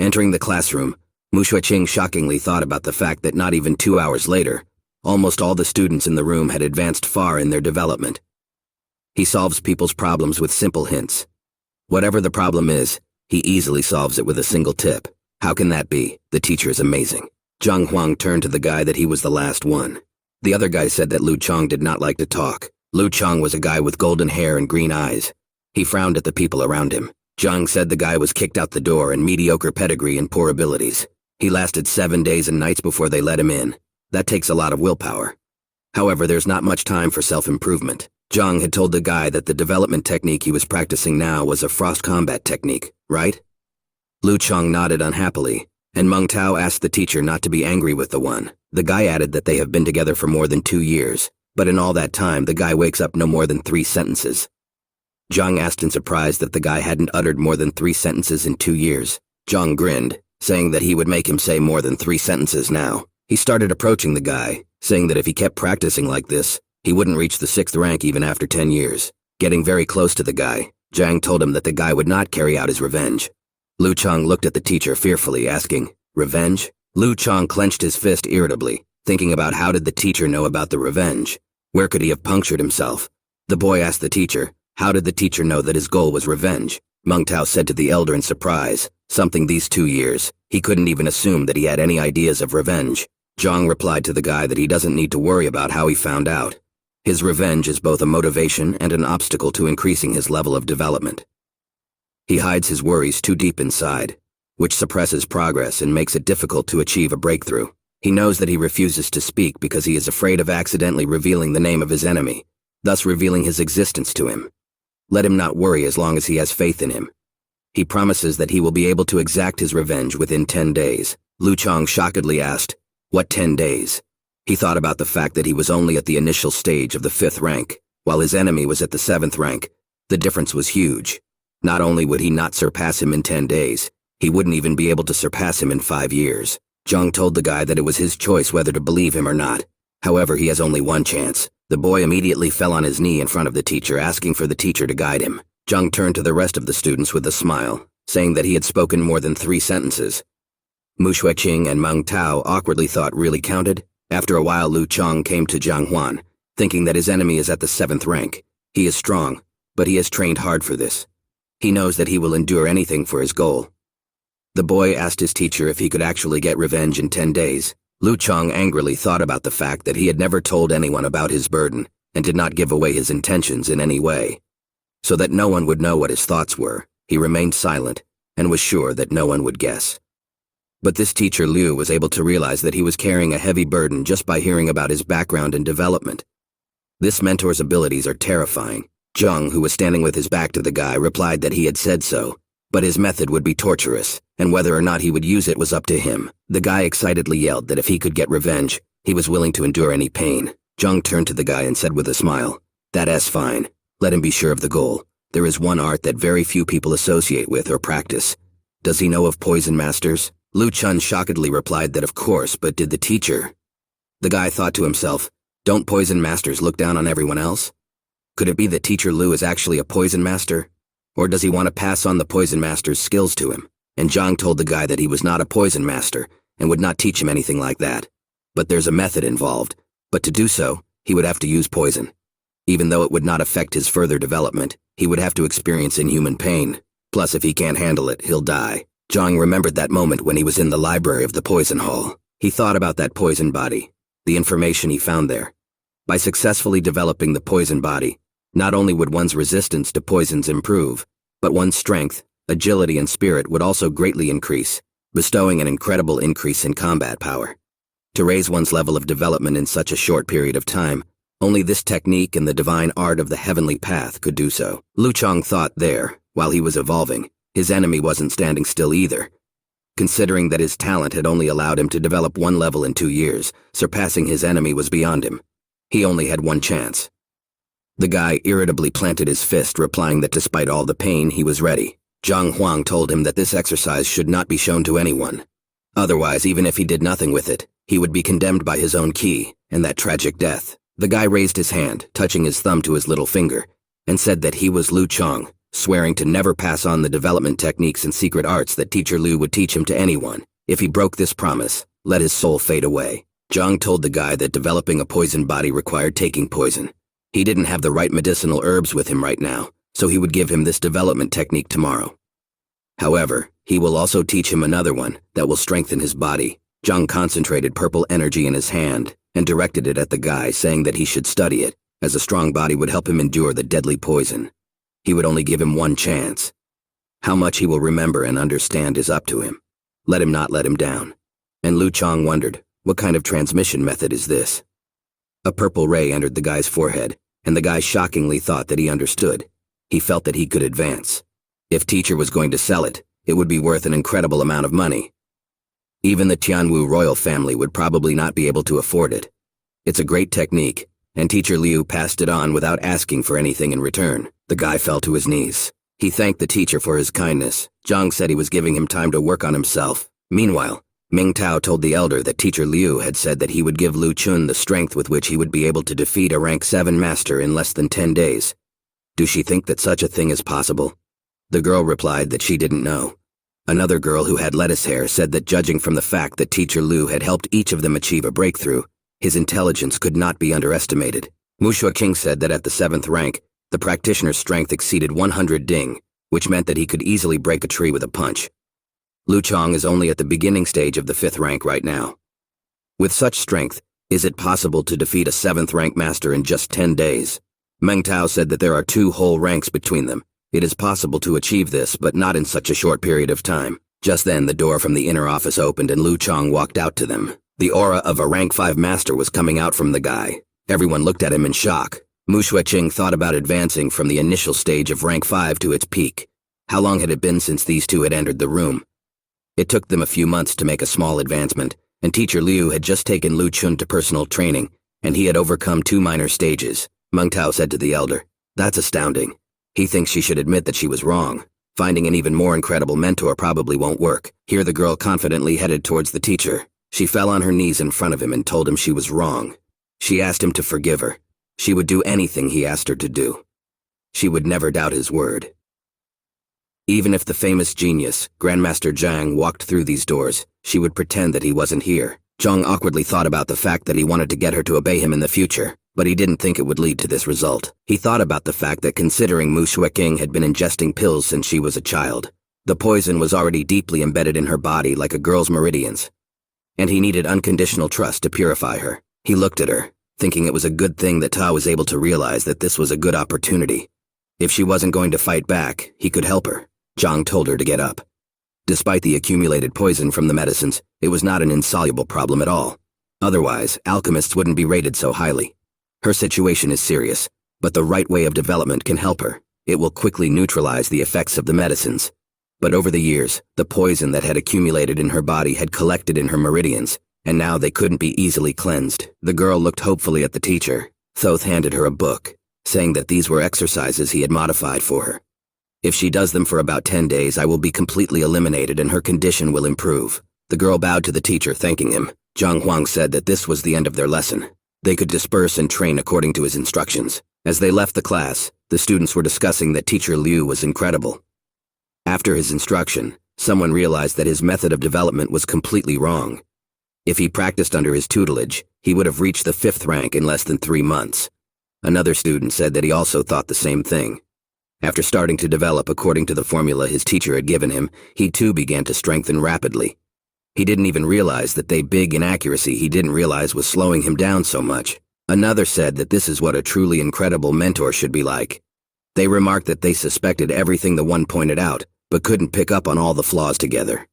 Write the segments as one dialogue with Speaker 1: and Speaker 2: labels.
Speaker 1: Entering the classroom, Mu Xueqing shockingly thought about the fact that not even 2 hours later, almost all the students in the room had advanced far in their development. He solves people's problems with simple hints. Whatever the problem is, he easily solves it with a single tip. How can that be? The teacher is amazing. Zhang Xuan turned to the guy that he was the last one. The other guy said that Lu Chang did not like to talk. Lu Chang was a guy with golden hair and green eyes. He frowned at the people around him. Zhang said the guy was kicked out the door and mediocre pedigree and poor abilities. He lasted 7 days and nights before they let him in. That takes a lot of willpower. However, there's not much time for self-improvement. Zhang had told the guy that the development technique he was practicing now was a frost combat technique, right? Lu Chang nodded unhappily, and Meng Tao asked the teacher not to be angry with the one. The guy added that they have been together for more than 2 years, but in all that time the guy wakes up no more than 3 sentences. Zhang asked in surprise that the guy hadn't uttered more than 3 sentences in 2 years. Zhang grinned, saying that he would make him say more than 3 sentences now. He started approaching the guy, saying that if he kept practicing like this, he wouldn't reach the 6th rank even after 10 years. Getting very close to the guy, Zhang told him that the guy would not carry out his revenge. Lu Chang looked at the teacher fearfully, asking, "Revenge?" Lu Chang clenched his fist irritably, thinking about how did the teacher know about the revenge? Where could he have punctured himself? The boy asked the teacher, how did the teacher know that his goal was revenge? Meng Tao said to the elder in surprise, something these 2 years, he couldn't even assume that he had any ideas of revenge. Zhang replied to the guy that he doesn't need to worry about how he found out. His revenge is both a motivation and an obstacle to increasing his level of development. He hides his worries too deep inside, which suppresses progress and makes it difficult to achieve a breakthrough. He knows that he refuses to speak because he is afraid of accidentally revealing the name of his enemy, thus revealing his existence to him. Let him not worry as long as he has faith in him. He promises that he will be able to exact his revenge within 10 days. Lu Chang shockedly asked, "What 10 days?" He thought about the fact that he was only at the initial stage of the 5th rank, while his enemy was at the 7th rank. The difference was huge. Not only would he not surpass him in 10 days, he wouldn't even be able to surpass him in 5 years. Zhang told the guy that it was his choice whether to believe him or not. However, he has only one chance. The boy immediately fell on his knee in front of the teacher, asking for the teacher to guide him. Zhang turned to the rest of the students with a smile, saying that he had spoken more than 3 sentences. Mu Xueqing and Meng Tao awkwardly thought really counted. After a while, Lu Chang came to Zhang Xuan, thinking that his enemy is at the 7th rank. He is strong, but he has trained hard for this. He knows that he will endure anything for his goal. The boy asked his teacher if he could actually get revenge in 10 days. Lu Chang angrily thought about the fact that he had never told anyone about his burden and did not give away his intentions in any way. So that no one would know what his thoughts were, he remained silent and was sure that no one would guess. But this teacher Liu was able to realize that he was carrying a heavy burden just by hearing about his background and development. This mentor's abilities are terrifying. Zhang, who was standing with his back to the guy, replied that he had said so, but his method would be torturous, and whether or not he would use it was up to him. The guy excitedly yelled that if he could get revenge, he was willing to endure any pain. Zhang turned to the guy and said with a smile, "That's fine. Let him be sure of the goal. There is one art that very few people associate with or practice. Does he know of poison masters?" Lu Chun shockedly replied that of course, but did the teacher? The guy thought to himself, don't poison masters look down on everyone else? Could it be that Teacher Liu is actually a poison master? Or does he want to pass on the poison master's skills to him? And Zhang told the guy that he was not a poison master and would not teach him anything like that. But there's a method involved. But to do so, he would have to use poison. Even though it would not affect his further development, he would have to experience inhuman pain. Plus, if he can't handle it, he'll die. Zhang remembered that moment when he was in the library of the poison hall. He thought about that poison body, the information he found there. By successfully developing the poison body, not only would one's resistance to poisons improve, but one's strength, agility, and spirit would also greatly increase, bestowing an incredible increase in combat power. To raise one's level of development in such a short period of time, only this technique and the divine art of the heavenly path could do so. Lu Chang thought there, while he was evolving, his enemy wasn't standing still either. Considering that his talent had only allowed him to develop one level in 2 years, surpassing his enemy was beyond him. He only had one chance. The guy irritably planted his fist, replying that despite all the pain, he was ready. Zhang Huang told him that this exercise should not be shown to anyone. Otherwise, even if he did nothing with it, he would be condemned by his own ki, and that tragic death. The guy raised his hand, touching his thumb to his little finger, and said that he was Lu Chang, swearing to never pass on the development techniques and secret arts that Teacher Liu would teach him to anyone. If he broke this promise, let his soul fade away. Zhang told the guy that developing a poison body required taking poison. He didn't have the right medicinal herbs with him right now, so he would give him this development technique tomorrow. However, he will also teach him another one that will strengthen his body. Zhang concentrated purple energy in his hand and directed it at the guy, saying that he should study it, as a strong body would help him endure the deadly poison. He would only give him one chance. How much he will remember and understand is up to him. Let him not let him down. And Lu Chong wondered, what kind of transmission method is this? A purple ray entered the guy's forehead, and the guy shockingly thought that he understood. He felt that he could advance. If Teacher was going to sell it, it would be worth an incredible amount of money. Even the Tianwu royal family would probably not be able to afford it. It's a great technique, and Teacher Liu passed it on without asking for anything in return. The guy fell to his knees. He thanked the teacher for his kindness. Zhang said he was giving him time to work on himself. Meanwhile, Ming Tao told the elder that Teacher Liu had said that he would give Lu Chun the strength with which he would be able to defeat a rank 7 master in less than 10 days. Do she think that such a thing is possible? The girl replied that she didn't know. Another girl who had lettuce hair said that judging from the fact that Teacher Liu had helped each of them achieve a breakthrough, his intelligence could not be underestimated. Mushua King said that at the 7th rank, the practitioner's strength exceeded 100 ding, which meant that he could easily break a tree with a punch. Lu Chong is only at the beginning stage of the 5th rank right now. With such strength, is it possible to defeat a 7th rank master in just 10 days? Meng Tao said that there are 2 whole ranks between them. It is possible to achieve this, but not in such a short period of time. Just then, the door from the inner office opened and Lu Chong walked out to them. The aura of a rank 5 master was coming out from the guy. Everyone looked at him in shock. Mu Xueqing thought about advancing from the initial stage of rank 5 to its peak. How long had it been since these two had entered the room? It took them a few months to make a small advancement, and Teacher Liu had just taken Lu Chun to personal training, and he had overcome 2 minor stages. Meng Tao said to the elder, "That's astounding." He thinks she should admit that she was wrong. Finding an even more incredible mentor probably won't work. Here the girl confidently headed towards the teacher. She fell on her knees in front of him and told him she was wrong. She asked him to forgive her. She would do anything he asked her to do. She would never doubt his word. Even if the famous genius, Grandmaster Zhang, walked through these doors, she would pretend that he wasn't here. Zhang awkwardly thought about the fact that he wanted to get her to obey him in the future, but he didn't think it would lead to this result. He thought about the fact that considering Mu Xueqing had been ingesting pills since she was a child, the poison was already deeply embedded in her body like a girl's meridians, and he needed unconditional trust to purify her. He looked at her, thinking it was a good thing that Ta was able to realize that this was a good opportunity. If she wasn't going to fight back, he could help her. Zhang told her to get up. Despite the accumulated poison from the medicines, it was not an insoluble problem at all. Otherwise, alchemists wouldn't be rated so highly. Her situation is serious, but the right way of development can help her. It will quickly neutralize the effects of the medicines. But over the years, the poison that had accumulated in her body had collected in her meridians, and now they couldn't be easily cleansed. The girl looked hopefully at the teacher. Thoth handed her a book, saying that these were exercises he had modified for her. If she does them for about 10 days, I will be completely eliminated and her condition will improve. The girl bowed to the teacher, thanking him. Zhang Huang said that this was the end of their lesson. They could disperse and train according to his instructions. As they left the class, the students were discussing that Teacher Liu was incredible. After his instruction, someone realized that his method of development was completely wrong. If he practiced under his tutelage, he would have reached the 5th rank in less than 3 months. Another student said that he also thought the same thing. After starting to develop according to the formula his teacher had given him, he too began to strengthen rapidly. He didn't even realize that the big inaccuracy he didn't realize was slowing him down so much. Another said that this is what a truly incredible mentor should be like. They remarked that they suspected everything the one pointed out, but couldn't pick up on all the flaws together.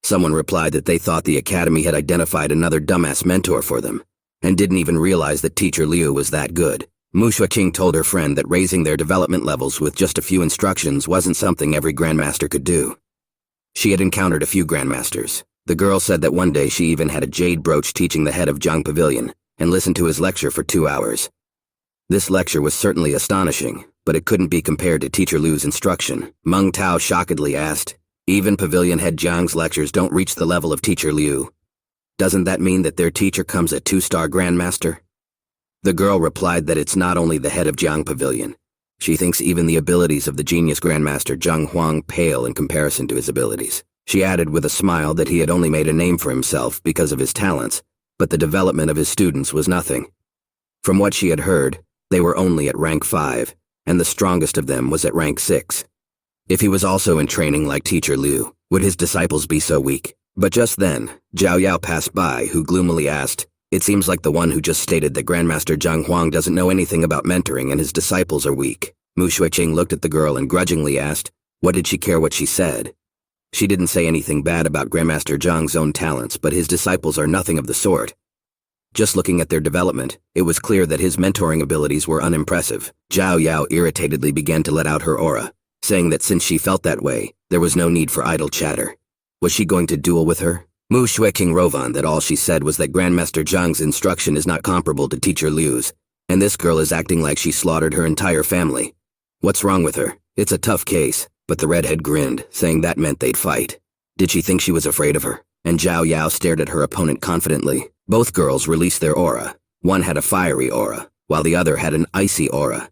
Speaker 1: Someone replied that they thought the academy had identified another dumbass mentor for them, and didn't even realize that Teacher Liu was that good. Mu Xueqing told her friend that raising their development levels with just a few instructions wasn't something every grandmaster could do. She had encountered a few grandmasters. The girl said that one day she even had a jade brooch teaching the head of Jiang Pavilion, and listened to his lecture for 2 hours. This lecture was certainly astonishing, but it couldn't be compared to Teacher Liu's instruction. Meng Tao shockingly asked, "Even Pavilion head Jiang's lectures don't reach the level of Teacher Liu. Doesn't that mean that their teacher comes a 2-star grandmaster?" The girl replied that it's not only the head of Jiang Pavilion. She thinks even the abilities of the genius Grandmaster Zhang Xuan pale in comparison to his abilities. She added with a smile that he had only made a name for himself because of his talents, but the development of his students was nothing. From what she had heard, they were only at rank 5, and the strongest of them was at rank 6. If he was also in training like Teacher Liu, would his disciples be so weak? But just then, Zhao Yao passed by, who gloomily asked, "It seems like the one who just stated that Grandmaster Zhang Xuan doesn't know anything about mentoring and his disciples are weak." Mu Xueqing looked at the girl and grudgingly asked, what did she care what she said? She didn't say anything bad about Grandmaster Zhang's own talents, but his disciples are nothing of the sort. Just looking at their development, it was clear that his mentoring abilities were unimpressive. Zhao Yao irritatedly began to let out her aura, saying that since she felt that way, there was no need for idle chatter. Was she going to duel with her? Mu Xueqing wove on that all she said was that Grandmaster Zhang's instruction is not comparable to Teacher Liu's, and this girl is acting like she slaughtered her entire family. What's wrong with her? It's a tough case, but the redhead grinned, saying that meant they'd fight. Did she think she was afraid of her? And Zhao Yao stared at her opponent confidently. Both girls released their aura. One had a fiery aura, while the other had an icy aura.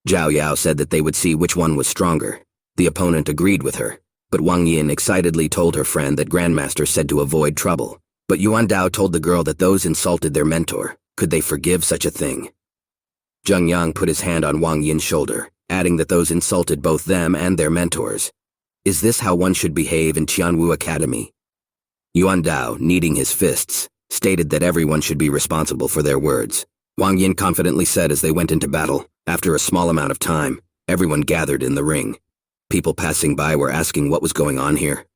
Speaker 1: Zhao Yao said that they would see which one was stronger. The opponent agreed with her, but Wang Yin excitedly told her friend that Grandmaster said to avoid trouble. But Yuan Dao told the girl that those insulted their mentor. Could they forgive such a thing? Zheng Yang put his hand on Wang Yin's shoulder, adding that those insulted both them and their mentors. Is this how one should behave in Tianwu Academy? Yuan Dao, kneading his fists, stated that everyone should be responsible for their words. Wang Yin confidently said as they went into battle. After a small amount of time, everyone gathered in the ring. People passing by were asking what was going on here.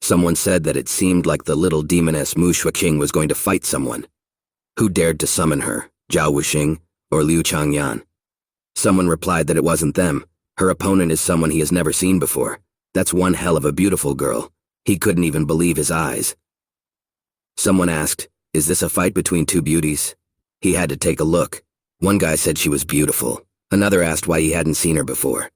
Speaker 1: Someone said that it seemed like the little demoness Mu Xueqing was going to fight someone. Who dared to summon her, Zhao Wuxing or Liu Changyan? Someone replied that it wasn't them. Her opponent is someone he has never seen before. That's one hell of a beautiful girl. He couldn't even believe his eyes. Someone asked, is this a fight between two beauties? He had to take a look. One guy said she was beautiful. Another asked why he hadn't seen her before.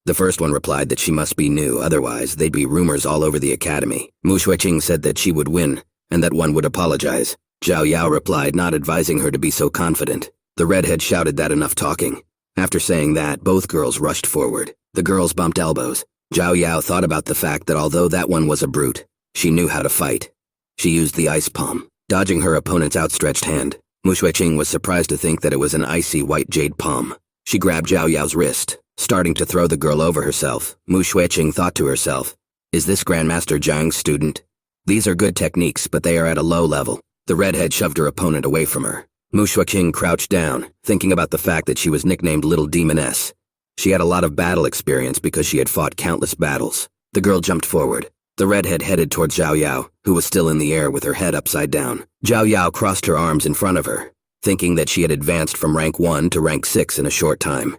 Speaker 1: The first one replied that she must be new, otherwise they'd be rumors all over the academy. Mu Xueqing said that she would win, and that one would apologize. Zhao Yao replied, not advising her to be so confident. The redhead shouted that enough talking. After saying that, both girls rushed forward. The girls bumped elbows. Zhao Yao thought about the fact that although that one was a brute, she knew how to fight. She used the ice palm, dodging her opponent's outstretched hand. Mu Xueqing was surprised to think that it was an icy white jade palm. She grabbed Zhao Yao's wrist, starting to throw the girl over herself. Mu Xueqing thought to herself, is this Grandmaster Zhang's student? These are good techniques, but they are at a low level. The redhead shoved her opponent away from her. Mu Xueqing crouched down, thinking about the fact that she was nicknamed Little Demoness. She had a lot of battle experience because she had fought countless battles. The girl jumped forward. The redhead headed towards Zhao Yao, who was still in the air with her head upside down. Zhao Yao crossed her arms in front of her, thinking that she had advanced from rank 1 to rank 6 in a short time.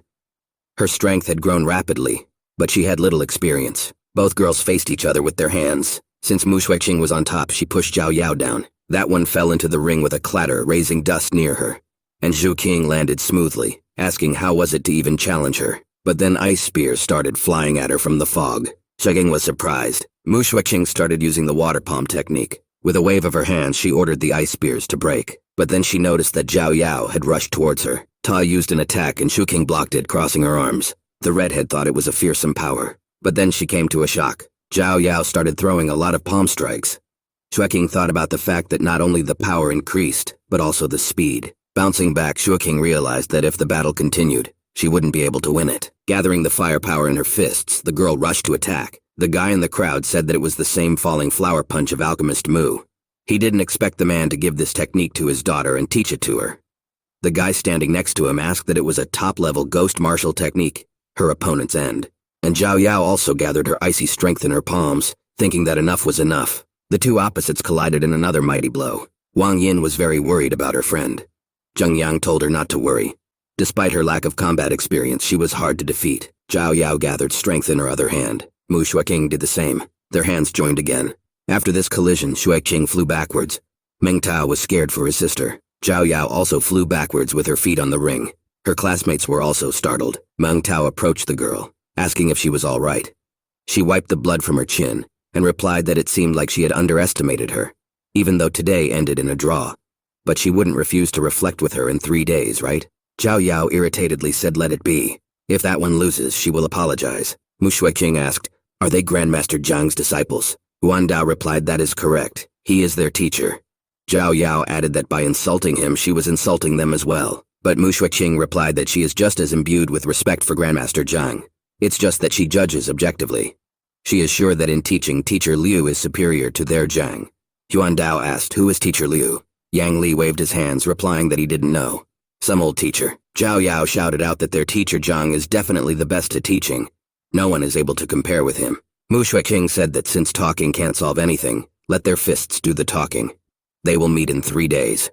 Speaker 1: Her strength had grown rapidly, but she had little experience. Both girls faced each other with their hands. Since Mu Xueqing was on top, she pushed Zhao Yao down. That one fell into the ring with a clatter, raising dust near her. And Zhu Qing landed smoothly, asking how was it to even challenge her. But then ice spears started flying at her from the fog. Xueqing was surprised. Mu Xueqing started using the water palm technique. With a wave of her hand, she ordered the ice spears to break. But then she noticed that Zhao Yao had rushed towards her. Ta used an attack and Zhu Qing blocked it, crossing her arms. The redhead thought it was a fearsome power. But then she came to a shock. Zhao Yao started throwing a lot of palm strikes. Xueqing thought about the fact that not only the power increased, but also the speed. Bouncing back, Xueqing realized that if the battle continued, she wouldn't be able to win it. Gathering the firepower in her fists, the girl rushed to attack. The guy in the crowd said that it was the same falling flower punch of alchemist Mu. He didn't expect the man to give this technique to his daughter and teach it to her. The guy standing next to him asked that it was a top-level ghost martial technique, her opponent's end. And Zhao Yao also gathered her icy strength in her palms, thinking that enough was enough. The two opposites collided in another mighty blow. Wang Yin was very worried about her friend. Zheng Yang told her not to worry. Despite her lack of combat experience, she was hard to defeat. Zhao Yao gathered strength in her other hand. Mu Xueqing did the same. Their hands joined again. After this collision, Xueqing flew backwards. Meng Tao was scared for his sister. Zhao Yao also flew backwards with her feet on the ring. Her classmates were also startled. Meng Tao approached the girl, asking if she was all right. She wiped the blood from her chin and replied that it seemed like she had underestimated her, even though today ended in a draw. But she wouldn't refuse to reflect with her in 3 days, right? Zhao Yao irritatedly said let it be. If that one loses, she will apologize. Mu Shuiqing asked, "Are they Grandmaster Zhang's disciples?" Yuan Dao replied, "That is correct. He is their teacher." Zhao Yao added that by insulting him, she was insulting them as well. But Mu Shuiqing replied that she is just as imbued with respect for Grandmaster Zhang. It's just that she judges objectively. She is sure that in teaching, Teacher Liu is superior to their Zhang. Yuan Dao asked, "Who is Teacher Liu?" Yang Li waved his hands, replying that he didn't know. "Some old teacher." Zhao Yao shouted out that their teacher Zhang is definitely the best at teaching. No one is able to compare with him. Mu Shuiqing said that since talking can't solve anything, let their fists do the talking. They will meet in 3 days.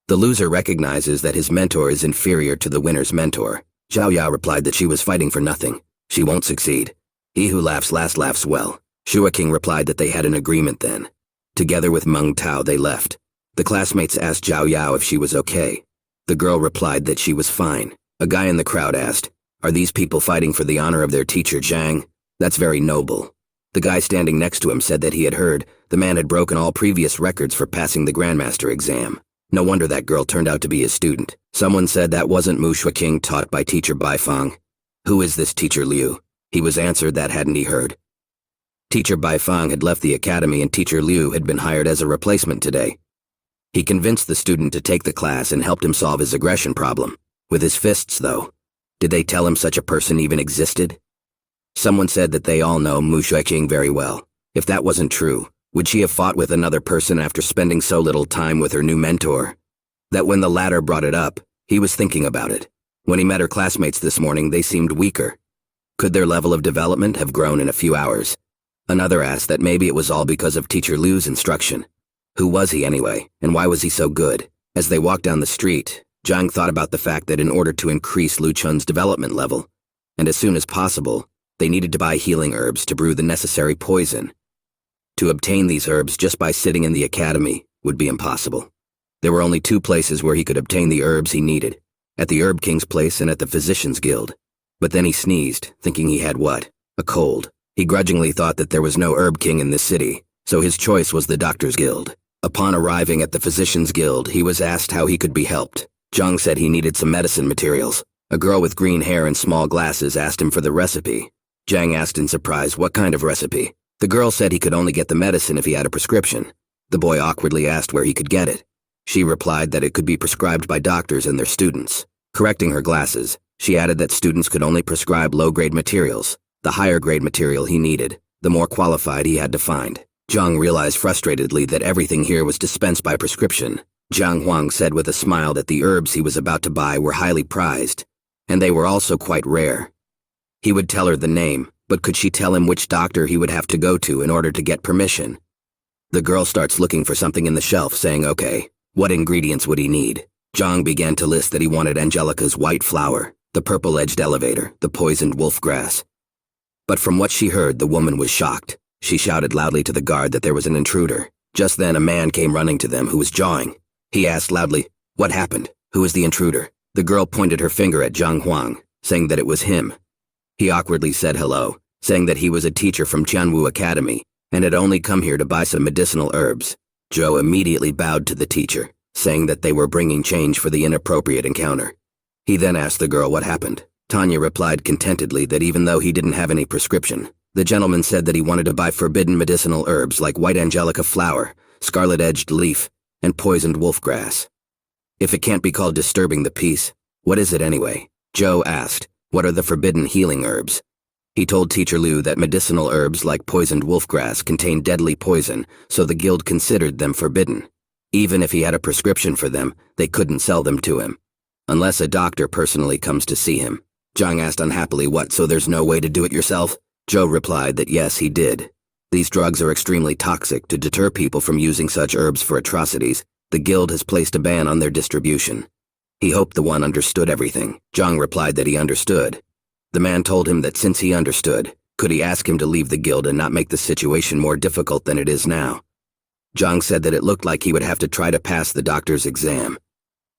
Speaker 1: The loser recognizes that his mentor is inferior to the winner's mentor. Zhao Yao replied that she was fighting for nothing. She won't succeed. He who laughs last laughs well. Shuiqing replied that they had an agreement then. Together with Meng Tao, they left. The classmates asked Zhao Yao if she was okay. The girl replied that she was fine. A guy in the crowd asked, "Are these people fighting for the honor of their teacher Zhang? That's very noble." The guy standing next to him said that he had heard the man had broken all previous records for passing the Grandmaster exam. No wonder that girl turned out to be his student. Someone said that wasn't Mu Shuiqing taught by Teacher Baifeng. Who is this Teacher Liu? He was answered that hadn't he heard. Teacher Baifeng had left the academy and Teacher Liu had been hired as a replacement today. He convinced the student to take the class and helped him solve his aggression problem. With his fists, though. Did they tell him such a person even existed? Someone said that they all know Mu Shuiqing very well. If that wasn't true, would she have fought with another person after spending so little time with her new mentor? That when the latter brought it up, he was thinking about it. When he met her classmates this morning, they seemed weaker. Could their level of development have grown in a few hours? Another asked that maybe it was all because of Teacher Liu's instruction. Who was he anyway, and why was he so good? As they walked down the street, Zhang thought about the fact that in order to increase Lu Chun's development level, and as soon as possible, they needed to buy healing herbs to brew the necessary poison. To obtain these herbs just by sitting in the academy would be impossible. There were only 2 places where he could obtain the herbs he needed, at the Herb King's place and at the Physician's Guild. But then he sneezed, thinking he had what? A cold. He grudgingly thought that there was no Herb King in this city, so his choice was the Doctor's Guild. Upon arriving at the Physician's Guild, he was asked how he could be helped. Zhang said he needed some medicine materials. A girl with green hair and small glasses asked him for the recipe. Zhang asked in surprise, what kind of recipe? The girl said he could only get the medicine if he had a prescription. The boy awkwardly asked where he could get it. She replied that it could be prescribed by doctors and their students. Correcting her glasses, she added that students could only prescribe low-grade materials. The higher-grade material he needed, the more qualified he had to find. Zhang realized frustratedly that everything here was dispensed by prescription. Zhang Huang said with a smile that the herbs he was about to buy were highly prized, and they were also quite rare. He would tell her the name, but could she tell him which doctor he would have to go to in order to get permission? The girl starts looking for something in the shelf, saying, okay, what ingredients would he need? Zhang began to list that he wanted Angelica's white flower, the purple-edged elevator, the poisoned wolf grass. But from what she heard, the woman was shocked. She shouted loudly to the guard that there was an intruder. Just then, a man came running to them who was jawing. He asked loudly, what happened? Who is the intruder? The girl pointed her finger at Zhang Huang, saying that it was him. He awkwardly said hello, saying that he was a teacher from Tianwu Academy and had only come here to buy some medicinal herbs. Zhou immediately bowed to the teacher, saying that they were bringing change for the inappropriate encounter. He then asked the girl what happened. Tanya replied contentedly that even though he didn't have any prescription, the gentleman said that he wanted to buy forbidden medicinal herbs like white angelica flower, scarlet-edged leaf, and poisoned wolf grass. If it can't be called disturbing the peace, what is it anyway? Zhou asked, what are the forbidden healing herbs? He told Teacher Liu that medicinal herbs like poisoned wolf grass contain deadly poison, so the guild considered them forbidden. Even if he had a prescription for them, they couldn't sell them to him, unless a doctor personally comes to see him. Zhang asked unhappily, what, so there's no way to do it yourself? Zhou replied that yes, he did. These drugs are extremely toxic. To deter people from using such herbs for atrocities, the guild has placed a ban on their distribution. He hoped the one understood everything. Zhang replied that he understood. The man told him that since he understood, could he ask him to leave the guild and not make the situation more difficult than it is now? Zhang said that it looked like he would have to try to pass the doctor's exam.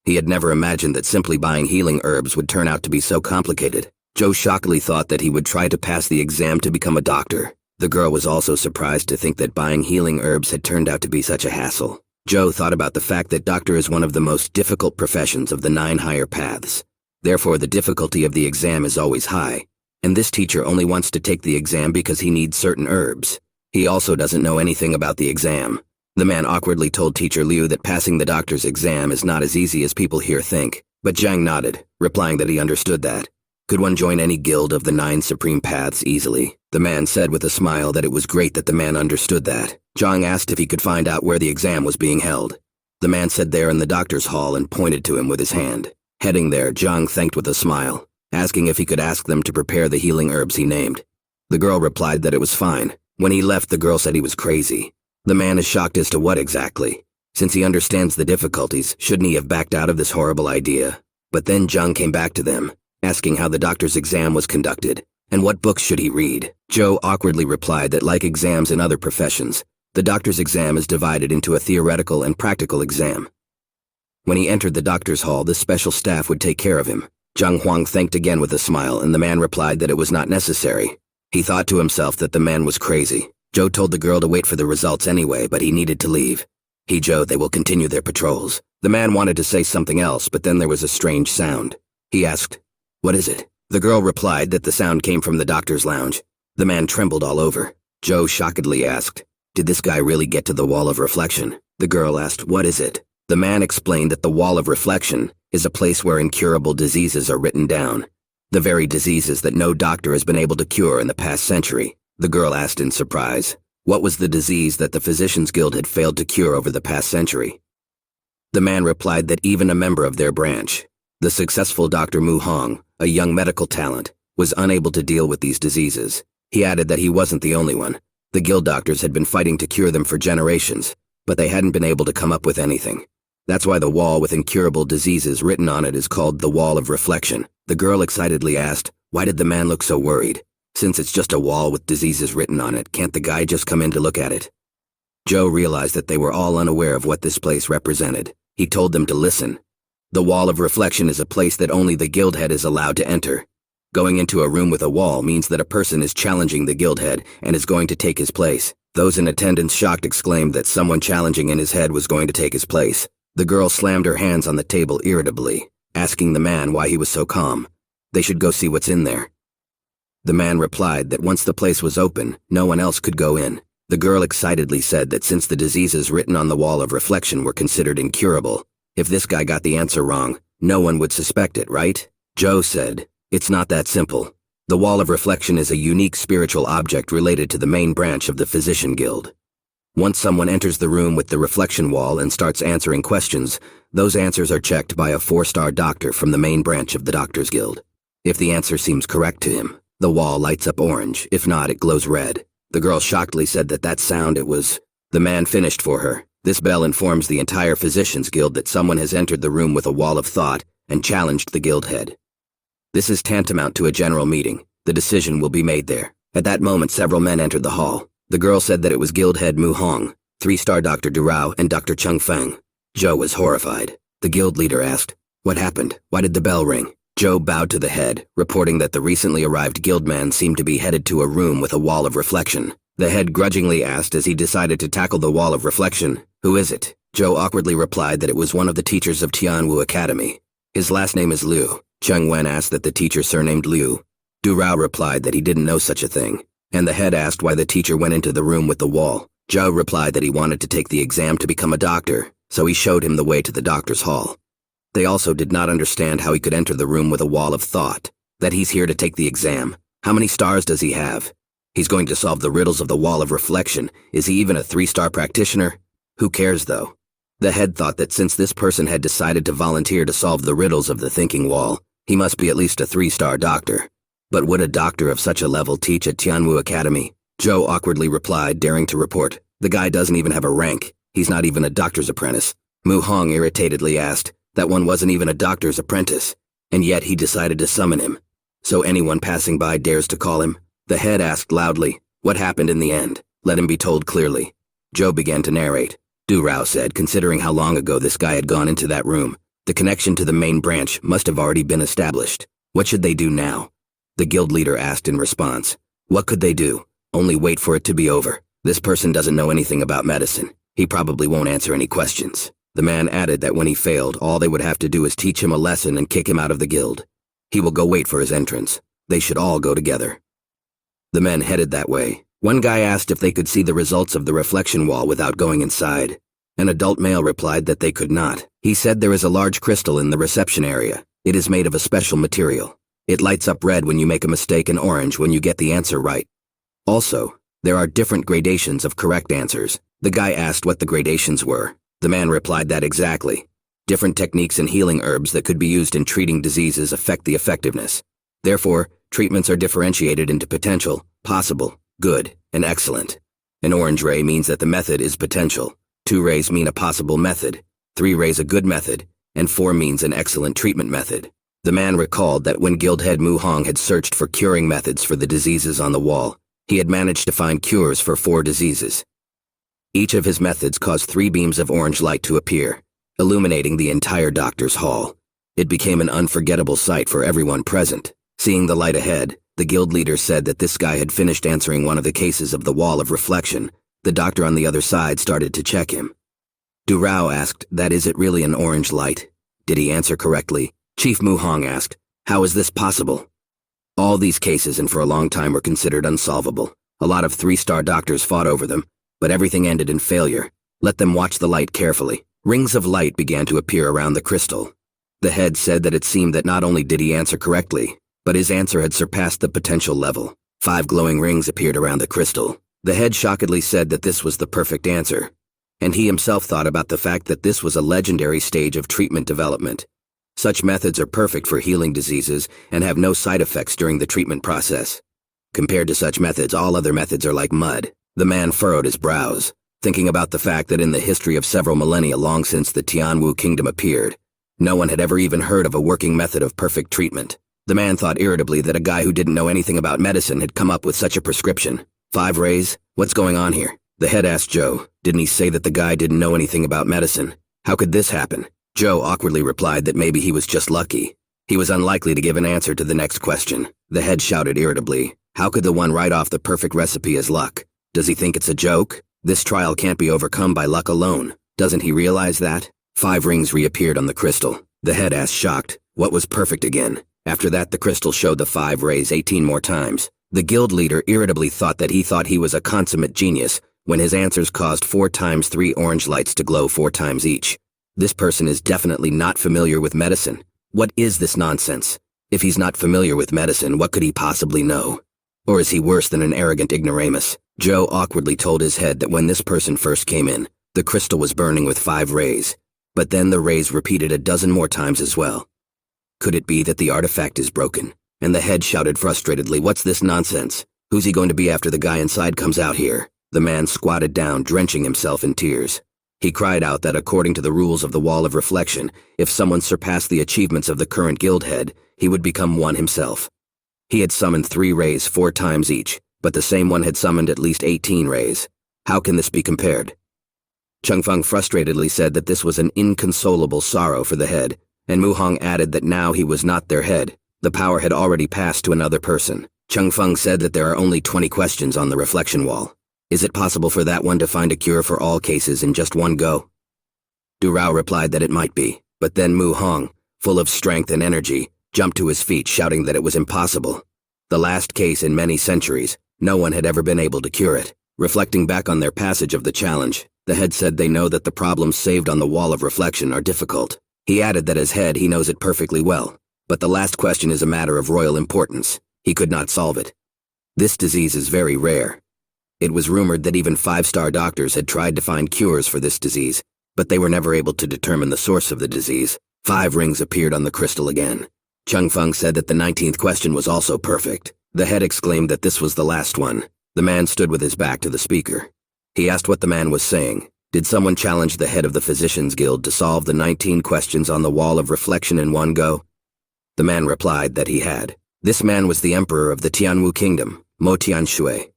Speaker 1: He had never imagined that simply buying healing herbs would turn out to be so complicated. Zhou shockingly thought that he would try to pass the exam to become a doctor. The girl was also surprised to think that buying healing herbs had turned out to be such a hassle. Zhou thought about the fact that doctor is one of the most difficult professions of the 9 higher paths. Therefore, the difficulty of the exam is always high. And this teacher only wants to take the exam because he needs certain herbs. He also doesn't know anything about the exam. The man awkwardly told Teacher Liu that passing the doctor's exam is not as easy as people here think, but Zhang nodded, replying that he understood that. Could one join any guild of the 9 supreme paths easily? The man said with a smile that it was great that the man understood that. Zhang asked if he could find out where the exam was being held. The man said there in the doctor's hall and pointed to him with his hand. Heading there, Zhang thanked with a smile, asking if he could ask them to prepare the healing herbs he named. The girl replied that it was fine. When he left, the girl said he was crazy. The man is shocked as to what exactly. Since he understands the difficulties, shouldn't he have backed out of this horrible idea? But then Zhang came back to them, asking how the doctor's exam was conducted, and what books should he read. Joe awkwardly replied that like exams in other professions, the doctor's exam is divided into a theoretical and practical exam. When he entered the doctor's hall, the special staff would take care of him. Zhang Huang thanked again with a smile, and the man replied that it was not necessary. He thought to himself that the man was crazy. Joe told the girl to wait for the results anyway, but he needed to leave. Joe, they will continue their patrols. The man wanted to say something else, but then there was a strange sound. He asked, "What is it?" The girl replied that the sound came from the doctor's lounge. The man trembled all over. Joe shockedly asked, "Did this guy really get to the wall of reflection?" The girl asked, "What is it?" The man explained that the wall of reflection is a place where incurable diseases are written down. The very diseases that no doctor has been able to cure in the past century. The girl asked in surprise, what was the disease that the Physicians Guild had failed to cure over the past century? The man replied that even a member of their branch, the successful Dr. Mu Hong, a young medical talent, was unable to deal with these diseases. He added that he wasn't the only one. The guild doctors had been fighting to cure them for generations, but they hadn't been able to come up with anything. That's why the wall with incurable diseases written on it is called the Wall of Reflection. The girl excitedly asked, why did the man look so worried? Since it's just a wall with diseases written on it, can't the guy just come in to look at it? Joe realized that they were all unaware of what this place represented. He told them to listen. The Wall of Reflection is a place that only the guild head is allowed to enter. Going into a room with a wall means that a person is challenging the guild head and is going to take his place. Those in attendance shocked exclaimed that someone challenging in his head was going to take his place. The girl slammed her hands on the table irritably, asking the man why he was so calm. They should go see what's in there. The man replied that once the place was open, no one else could go in. The girl excitedly said that since the diseases written on the Wall of Reflection were considered incurable, if this guy got the answer wrong, no one would suspect it, right? Joe said, it's not that simple. The Wall of Reflection is a unique spiritual object related to the main branch of the Physician Guild. Once someone enters the room with the reflection wall and starts answering questions, those answers are checked by a 4-star doctor from the main branch of the Doctors Guild. If the answer seems correct to him, the wall lights up orange. If not, it glows red. The girl shockedly said that sound it was. The man finished for her. This bell informs the entire Physicians Guild that someone has entered the room with a wall of thought and challenged the guild head. This is tantamount to a general meeting. The decision will be made there. At that moment, several men entered the hall. The girl said that it was guild head Mu Hong, 3-star Dr. Durao, and Dr. Chung Feng. Joe was horrified. The guild leader asked, what happened? Why did the bell ring? Joe bowed to the head, reporting that the recently arrived guildman seemed to be headed to a room with a wall of reflection. The head grudgingly asked as he decided to tackle the wall of reflection, who is it? Joe awkwardly replied that it was one of the teachers of Tianwu Academy. His last name is Liu. Cheng Wen asked that the teacher surnamed Liu. Durao replied that he didn't know such a thing, and the head asked why the teacher went into the room with the wall. Joe replied that he wanted to take the exam to become a doctor, so he showed him the way to the doctor's hall. They also did not understand how he could enter the room with a wall of thought, that he's here to take the exam. How many stars does he have? He's going to solve the riddles of the Wall of Reflection. Is he even a 3-star practitioner? Who cares, though? The head thought that since this person had decided to volunteer to solve the riddles of the thinking wall, he must be at least a 3-star doctor. But would a doctor of such a level teach at Tianwu Academy? Joe awkwardly replied, daring to report, the guy doesn't even have a rank. He's not even a doctor's apprentice. Mu Hong irritatedly asked, that one wasn't even a doctor's apprentice, and yet he decided to summon him. So anyone passing by dares to call him? The head asked loudly, what happened in the end? Let him be told clearly. Joe began to narrate. Durao said, considering how long ago this guy had gone into that room, the connection to the main branch must have already been established. What should they do now? The guild leader asked in response. What could they do? Only wait for it to be over. This person doesn't know anything about medicine. He probably won't answer any questions. The man added that when he failed, all they would have to do is teach him a lesson and kick him out of the guild. He will go wait for his entrance. They should all go together. The men headed that way. One guy asked if they could see the results of the reflection wall without going inside. An adult male replied that they could not. He said there is a large crystal in the reception area. It is made of a special material. It lights up red when you make a mistake and orange when you get the answer right. Also, there are different gradations of correct answers. The guy asked what the gradations were. The man replied that exactly. Different techniques and healing herbs that could be used in treating diseases affect the effectiveness. Therefore, treatments are differentiated into potential, possible, good, and excellent. An orange ray means that the method is potential. 2 rays mean a possible method. 3 rays a good method. And 4 means an excellent treatment method. The man recalled that when Guildhead Mu Hong had searched for curing methods for the diseases on the wall, he had managed to find cures for 4 diseases. Each of his methods caused 3 beams of orange light to appear, illuminating the entire doctor's hall. It became an unforgettable sight for everyone present. Seeing the light ahead, the guild leader said that this guy had finished answering one of the cases of the wall of reflection. The doctor on the other side started to check him. Du Rao asked, "That is it really an orange light?" Did he answer correctly? Chief Mu Hong asked, "How is this possible?" All these cases and for a long time were considered unsolvable. A lot of 3-star doctors fought over them, but everything ended in failure. Let them watch the light carefully. Rings of light began to appear around the crystal. The head said that it seemed that not only did he answer correctly, but his answer had surpassed the potential level. 5 glowing rings appeared around the crystal. The head shockedly said that this was the perfect answer, and he himself thought about the fact that this was a legendary stage of treatment development. Such methods are perfect for healing diseases and have no side effects during the treatment process. Compared to such methods, all other methods are like mud. The man furrowed his brows, thinking about the fact that in the history of several millennia long since the Tianwu kingdom appeared, no one had ever even heard of a working method of perfect treatment. The man thought irritably that a guy who didn't know anything about medicine had come up with such a prescription. 5 rays? What's going on here? The head asked Joe, "Didn't he say that the guy didn't know anything about medicine? How could this happen?" Joe awkwardly replied that maybe he was just lucky. He was unlikely to give an answer to the next question. The head shouted irritably, "How could the one write off the perfect recipe as luck? Does he think it's a joke? This trial can't be overcome by luck alone. Doesn't he realize that?" 5 rings reappeared on the crystal. The head asked, shocked, "What was perfect again?" After that, the crystal showed the 5 rays 18 more times. The guild leader irritably thought that he was a consummate genius when his answers caused 4 times 3 orange lights to glow 4 times each. This person is definitely not familiar with medicine. What is this nonsense? If he's not familiar with medicine, what could he possibly know? Or is he worse than an arrogant ignoramus? Joe awkwardly told his head that when this person first came in, the crystal was burning with 5 rays, but then the rays repeated a dozen more times as well. Could it be that the artifact is broken? And the head shouted frustratedly, "What's this nonsense? Who's he going to be after the guy inside comes out here?" The man squatted down, drenching himself in tears. He cried out that according to the rules of the Wall of Reflection, if someone surpassed the achievements of the current guild head, he would become one himself. He had summoned 3 rays 4 times each, but the same one had summoned at least 18 rays. How can this be compared? Chung Feng frustratedly said that this was an inconsolable sorrow for the head, and Mu Hong added that now he was not their head. The power had already passed to another person. Chung Feng said that there are only 20 questions on the reflection wall. Is it possible for that one to find a cure for all cases in just one go? Du Rao replied that it might be, but then Mu Hong, full of strength and energy, jumped to his feet shouting that it was impossible. The last case in many centuries, no one had ever been able to cure it. Reflecting back on their passage of the challenge, the head said they know that the problems saved on the Wall of Reflection are difficult. He added that as head he knows it perfectly well, but the last question is a matter of royal importance. He could not solve it. This disease is very rare. It was rumored that even 5-star doctors had tried to find cures for this disease, but they were never able to determine the source of the disease. 5 rings appeared on the crystal again. Chung Feng said that the 19th question was also perfect. The head exclaimed that this was the last one. The man stood with his back to the speaker. He asked what the man was saying. Did someone challenge the head of the Physicians Guild to solve the 19 questions on the Wall of Reflection in one go? The man replied that he had. This man was the emperor of the Tianwu kingdom, Mo Tianshui.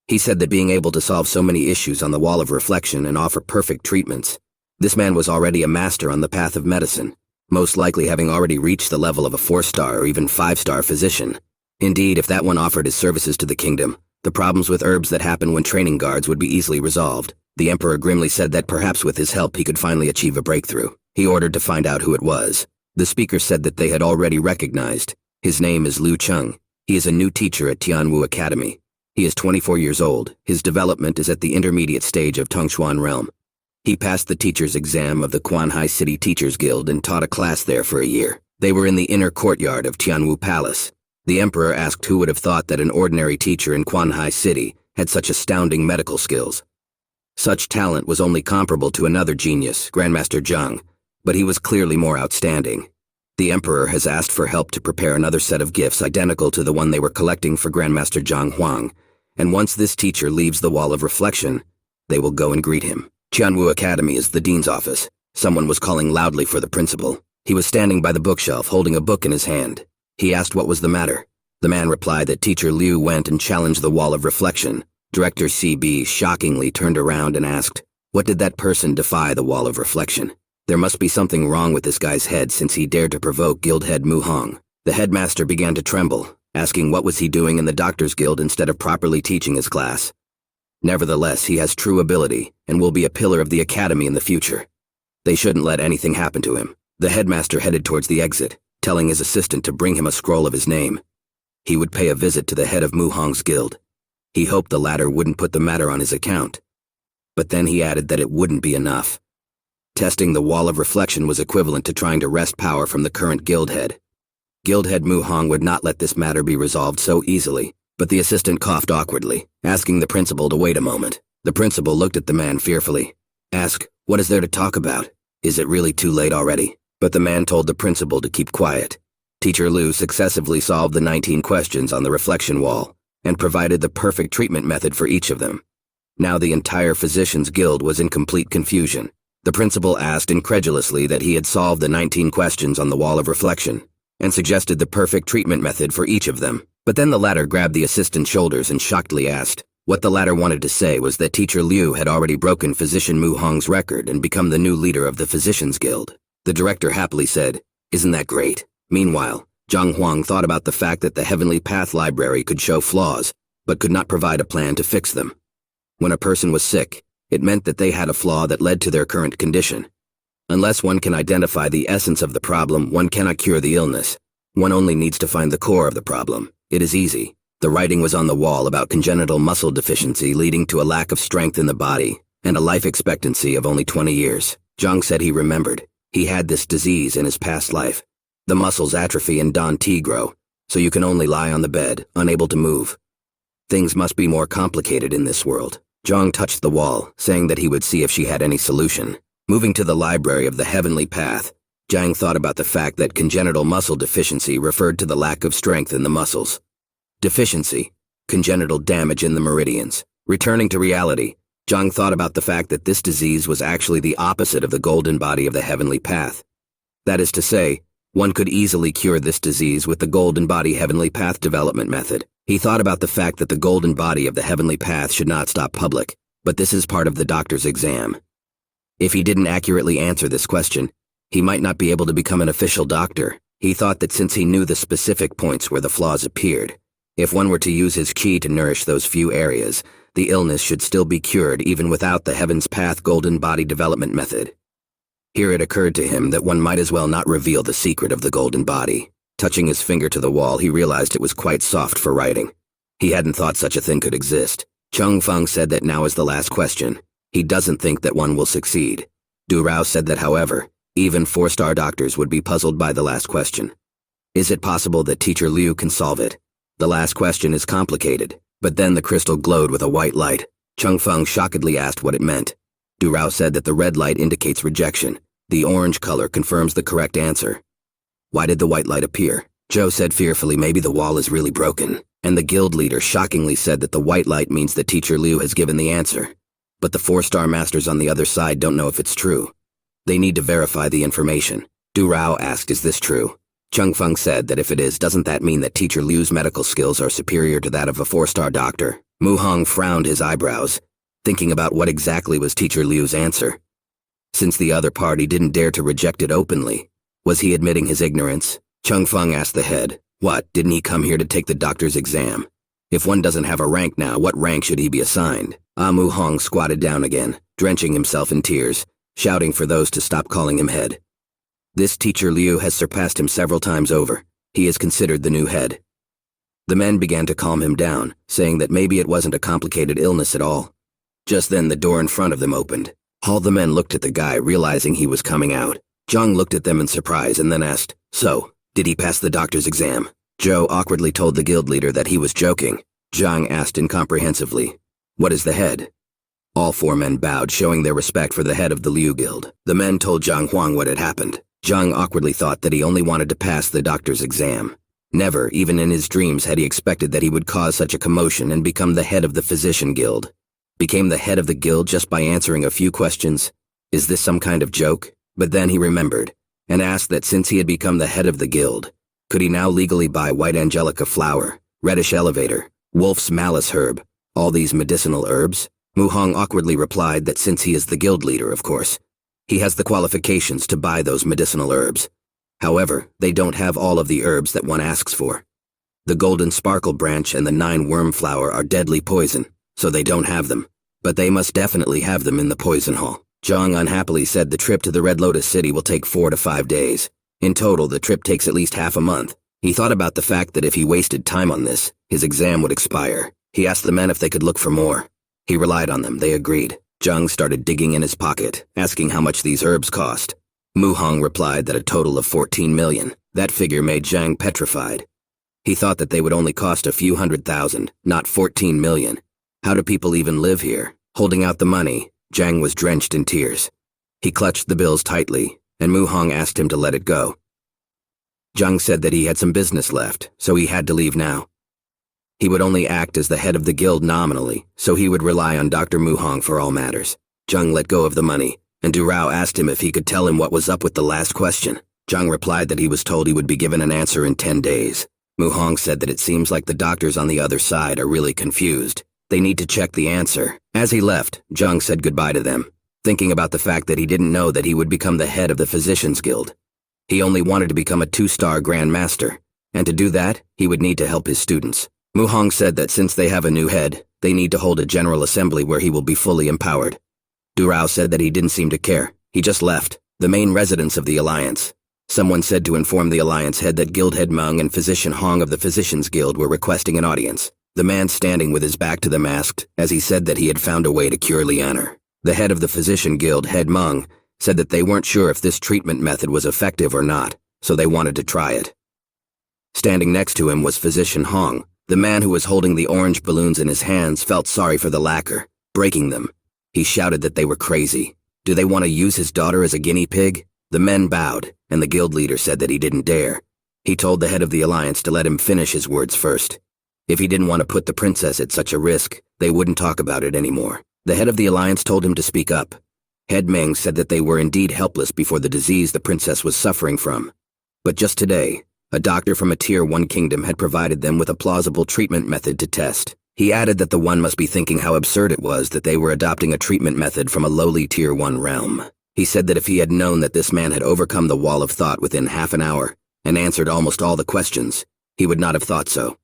Speaker 1: He said that being able to solve so many issues on the Wall of Reflection and offer perfect treatments, this man was already a master on the path of medicine, most likely having already reached the level of a 4-star or even 5-star physician. Indeed, if that one offered his services to the kingdom, the problems with herbs that happen when training guards would be easily resolved. The emperor grimly said that perhaps with his help he could finally achieve a breakthrough. He ordered to find out who it was. The speaker said that they had already recognized. His name is Liu Cheng. He is a new teacher at Tianwu Academy. He is 24 years old. His development is at the intermediate stage of Zhang Xuan realm. He passed the teacher's exam of the Quanhai City Teachers Guild and taught a class there for a year. They were in the inner courtyard of Tianwu Palace. The emperor asked who would have thought that an ordinary teacher in Quanhai City had such astounding medical skills. Such talent was only comparable to another genius, Grandmaster Zhang, but he was clearly more outstanding. The emperor has asked for help to prepare another set of gifts identical to the one they were collecting for Grandmaster Zhang Huang, and once this teacher leaves the wall of reflection, they will go and greet him. Tianwu Academy is the dean's office. Someone was calling loudly for the principal. He was standing by the bookshelf holding a book in his hand. He asked what was the matter. The man replied that teacher Liu went and challenged the wall of reflection. Director CB shockingly turned around and asked, "What did that person defy the wall of reflection? There must be something wrong with this guy's head since he dared to provoke guild head Mu Hong." The headmaster began to tremble, asking what was he doing in the Doctors Guild instead of properly teaching his class. Nevertheless, he has true ability and will be a pillar of the academy in the future. They shouldn't let anything happen to him. The headmaster headed towards the exit, telling his assistant to bring him a scroll of his name. He would pay a visit to the head of Mu Hong's guild. He hoped the latter wouldn't put the matter on his account. But then he added that it wouldn't be enough. Testing the wall of reflection was equivalent to trying to wrest power from the current guild head. Guild head Mu Hong would not let this matter be resolved so easily, but the assistant coughed awkwardly, asking the principal to wait a moment. The principal looked at the man fearfully. "Ask, what is there to talk about? Is it really too late already?" But the man told the principal to keep quiet. Teacher Liu successively solved the 19 questions on the reflection wall, and provided the perfect treatment method for each of them. Now the entire Physicians Guild was in complete confusion. The principal asked incredulously that he had solved the 19 questions on the wall of reflection, and suggested the perfect treatment method for each of them. But then the latter grabbed the assistant's shoulders and shockedly asked. What the latter wanted to say was that teacher Liu had already broken Physician Mu Hong's record and become the new leader of the Physicians Guild. The director happily said, "Isn't that great?" Meanwhile, Zhang Huang thought about the fact that the Heavenly Path library could show flaws, but could not provide a plan to fix them. When a person was sick, it meant that they had a flaw that led to their current condition. Unless one can identify the essence of the problem, one cannot cure the illness. One only needs to find the core of the problem. It is easy. The writing was on the wall about congenital muscle deficiency leading to a lack of strength in the body, and a life expectancy of only 20 years. Zhang said he remembered. He had this disease in his past life. The muscles atrophy and don't grow, so you can only lie on the bed, unable to move. Things must be more complicated in this world. Zhang touched the wall, saying that he would see if she had any solution. Moving to the library of the Heavenly Path, Zhang thought about the fact that congenital muscle deficiency referred to the lack of strength in the muscles. Deficiency, congenital damage in the meridians. Returning to reality, Zhang thought about the fact that this disease was actually the opposite of the golden body of the Heavenly Path. That is to say, one could easily cure this disease with the Golden Body Heavenly Path development method. He thought about the fact that the Golden Body of the Heavenly Path should not stop public, but this is part of the doctor's exam. If he didn't accurately answer this question, he might not be able to become an official doctor. He thought that since he knew the specific points where the flaws appeared, if one were to use his qi to nourish those few areas, the illness should still be cured even without the Heaven's Path Golden Body development method. Here it occurred to him that one might as well not reveal the secret of the golden body. Touching his finger to the wall, he realized it was quite soft for writing. He hadn't thought such a thing could exist. Chung Feng said that now is the last question. He doesn't think that one will succeed. Du Rao said that, however, even 4-star doctors would be puzzled by the last question. Is it possible that teacher Liu can solve it? The last question is complicated, but then the crystal glowed with a white light. Chung Feng shockedly asked what it meant. Du Rao said that the red light indicates rejection. The orange color confirms the correct answer. Why did the white light appear? Zhou said fearfully, maybe the wall is really broken. And the guild leader shockingly said that the white light means that teacher Liu has given the answer. But the 4-star masters on the other side don't know if it's true. They need to verify the information. Du Rao asked, is this true? Chung Feng said that if it is, doesn't that mean that teacher Liu's medical skills are superior to that of a 4-star doctor? Mu Hong frowned his eyebrows, thinking about what exactly was teacher Liu's answer. Since the other party didn't dare to reject it openly, was he admitting his ignorance? Chung Feng asked the head, what, didn't he come here to take the doctor's exam? If one doesn't have a rank now, what rank should he be assigned? Mu Hong squatted down again, drenching himself in tears, shouting for those to stop calling him head. This teacher Liu has surpassed him several times over. He is considered the new head. The men began to calm him down, saying that maybe it wasn't a complicated illness at all. Just then the door in front of them opened. All the men looked at the guy, realizing he was coming out. Zhang looked at them in surprise and then asked, "So, did he pass the doctor's exam?" Zhou awkwardly told the guild leader that he was joking. Zhang asked incomprehensively, "What is the head?" All 4 men bowed, showing their respect for the head of the Liu Guild. The men told Zhang Huang what had happened. Zhang awkwardly thought that he only wanted to pass the doctor's exam. Never, even in his dreams, had he expected that he would cause such a commotion and become the head of the physician guild. Became the head of the guild just by answering a few questions? Is this some kind of joke? But then he remembered, and asked that since he had become the head of the guild, could he now legally buy white angelica flower, reddish elevator, wolf's malice herb, all these medicinal herbs? Mu Hong awkwardly replied that since he is the guild leader, of course, he has the qualifications to buy those medicinal herbs. However, they don't have all of the herbs that one asks for. The golden sparkle branch and the 9 worm flower are deadly poison, so they don't have them. But they must definitely have them in the poison hall. Zhang unhappily said the trip to the Red Lotus City will take 4 to 5 days. In total, the trip takes at least half a month. He thought about the fact that if he wasted time on this, his exam would expire. He asked the men if they could look for more. He relied on them, they agreed. Zhang started digging in his pocket, asking how much these herbs cost. Mu Hong replied that a total of 14 million. That figure made Zhang petrified. He thought that they would only cost a few 100,000, not 14 million. How do people even live here? Holding out the money, Zhang was drenched in tears. He clutched the bills tightly, and Mu Hong asked him to let it go. Zhang said that he had some business left, so he had to leave now. He would only act as the head of the guild nominally, so he would rely on Dr. Mu Hong for all matters. Zhang let go of the money, and Du Rao asked him if he could tell him what was up with the last question. Zhang replied that he was told he would be given an answer in 10 days. Mu Hong said that it seems like the doctors on the other side are really confused. They need to check the answer. As he left, Zhang said goodbye to them, thinking about the fact that he didn't know that he would become the head of the Physicians Guild. He only wanted to become a 2-star Grand Master, and to do that, he would need to help his students. Mu Hong said that since they have a new head, they need to hold a general assembly where he will be fully empowered. Du Rao said that he didn't seem to care. He just left. The main residence of the Alliance. Someone said to inform the Alliance head that Guild Head Meng and Physician Hong of the Physicians Guild were requesting an audience. The man standing with his back to them asked, as he said that he had found a way to cure Lianer. The head of the Physician Guild, Head Meng, said that they weren't sure if this treatment method was effective or not, so they wanted to try it. Standing next to him was Physician Hong. The man who was holding the orange balloons in his hands felt sorry for the lacquer, breaking them. He shouted that they were crazy. Do they want to use his daughter as a guinea pig? The men bowed, and the guild leader said that he didn't dare. He told the head of the Alliance to let him finish his words first. If he didn't want to put the princess at such a risk, they wouldn't talk about it anymore. The head of the Alliance told him to speak up. Head Meng said that they were indeed helpless before the disease the princess was suffering from. But just today, a doctor from a Tier 1 kingdom had provided them with a plausible treatment method to test. He added that the one must be thinking how absurd it was that they were adopting a treatment method from a lowly Tier 1 realm. He said that if he had known that this man had overcome the wall of thought within half an hour and answered almost all the questions, he would not have thought so.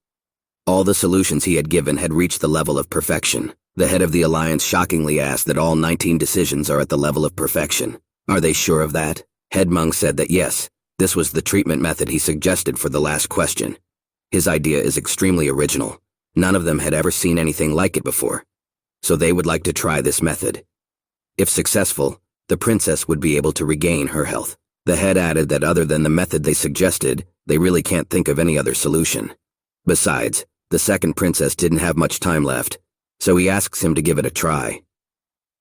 Speaker 1: All the solutions he had given had reached the level of perfection. The head of the Alliance shockingly asked that all 19 decisions are at the level of perfection. Are they sure of that? Head Meng said that yes, this was the treatment method he suggested for the last question. His idea is extremely original. None of them had ever seen anything like it before, so they would like to try this method. If successful, the princess would be able to regain her health. The head added that other than the method they suggested, they really can't think of any other solution. Besides, the second princess didn't have much time left, so he asks him to give it a try.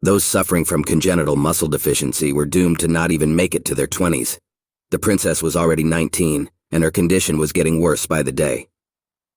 Speaker 1: Those suffering from congenital muscle deficiency were doomed to not even make it to their 20s. The princess was already 19, and her condition was getting worse by the day.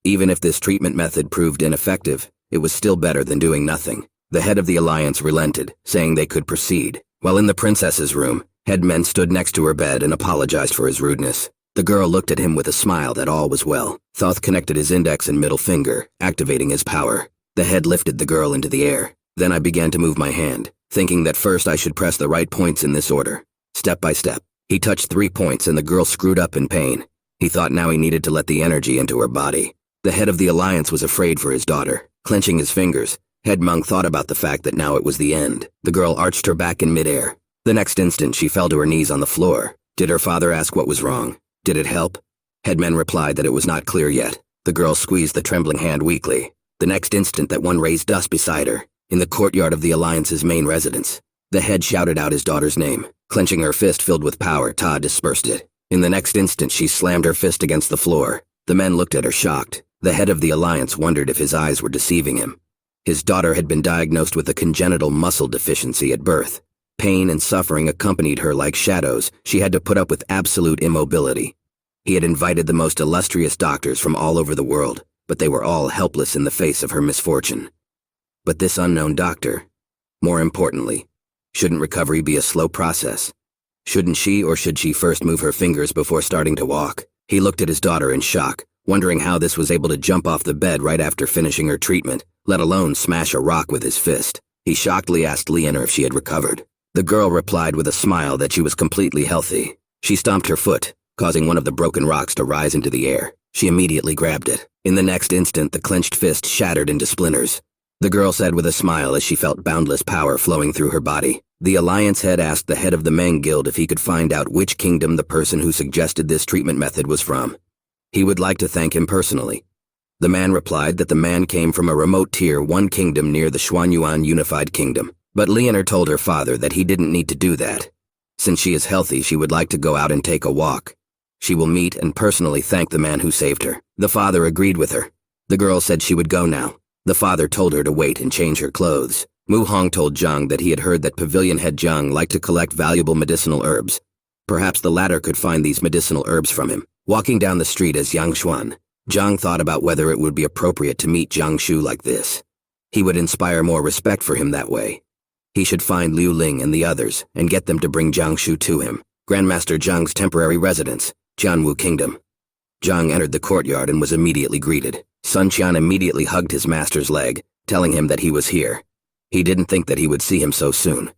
Speaker 1: Even if this treatment method proved ineffective, it was still better than doing nothing. The head of the Alliance relented, saying they could proceed. While in the princess's room, Head Men stood next to her bed and apologized for his rudeness. The girl looked at him with a smile that all was well. Thoth connected his index and middle finger, activating his power. The head lifted the girl into the air. Then I began to move my hand, thinking that first I should press the right points in this order, step by step. He touched 3 points and the girl screwed up in pain. He thought now he needed to let the energy into her body. The head of the Alliance was afraid for his daughter. Clenching his fingers, Head Meng thought about the fact that now it was the end. The girl arched her back in midair. The next instant she fell to her knees on the floor. Did her father ask what was wrong? Did it help? Headman replied that it was not clear yet. The girl squeezed the trembling hand weakly. The next instant that one raised dust beside her, in the courtyard of the Alliance's main residence. The head shouted out his daughter's name. Clenching her fist filled with power, Ta dispersed it. In the next instant she slammed her fist against the floor. The men looked at her shocked. The head of the Alliance wondered if his eyes were deceiving him. His daughter had been diagnosed with a congenital muscle deficiency at birth. Pain and suffering accompanied her like shadows. She had to put up with absolute immobility. He had invited the most illustrious doctors from all over the world, but they were all helpless in the face of her misfortune. But this unknown doctor, more importantly, shouldn't recovery be a slow process? Shouldn't she, or should she first move her fingers before starting to walk? He looked at his daughter in shock, wondering how this was able to jump off the bed right after finishing her treatment, let alone smash a rock with his fist. He shockedly asked Leonor if she had recovered. The girl replied with a smile that she was completely healthy. She stomped her foot, causing one of the broken rocks to rise into the air. She immediately grabbed it. In the next instant, the clenched fist shattered into splinters. The girl said with a smile as she felt boundless power flowing through her body. The Alliance head asked the head of the Meng Guild if he could find out which kingdom the person who suggested this treatment method was from. He would like to thank him personally. The man replied that the man came from a remote Tier 1 kingdom near the Xuanyuan Unified Kingdom. But Leonor told her father that he didn't need to do that. Since she is healthy, she would like to go out and take a walk. She will meet and personally thank the man who saved her. The father agreed with her. The girl said she would go now. The father told her to wait and change her clothes. Mu Hong told Zhang that he had heard that Pavilion Head Zhang liked to collect valuable medicinal herbs. Perhaps the latter could find these medicinal herbs from him. Walking down the street as Zhang Xuan, Zhang thought about whether it would be appropriate to meet Zhang Shu like this. He would inspire more respect for him that way. He should find Liu Ling and the others and get them to bring Zhang Shu to him. Grandmaster Zhang's temporary residence, Jianwu Kingdom. Zhang entered the courtyard and was immediately greeted. Sun Qian immediately hugged his master's leg, telling him that he was here. He didn't think that he would see him so soon.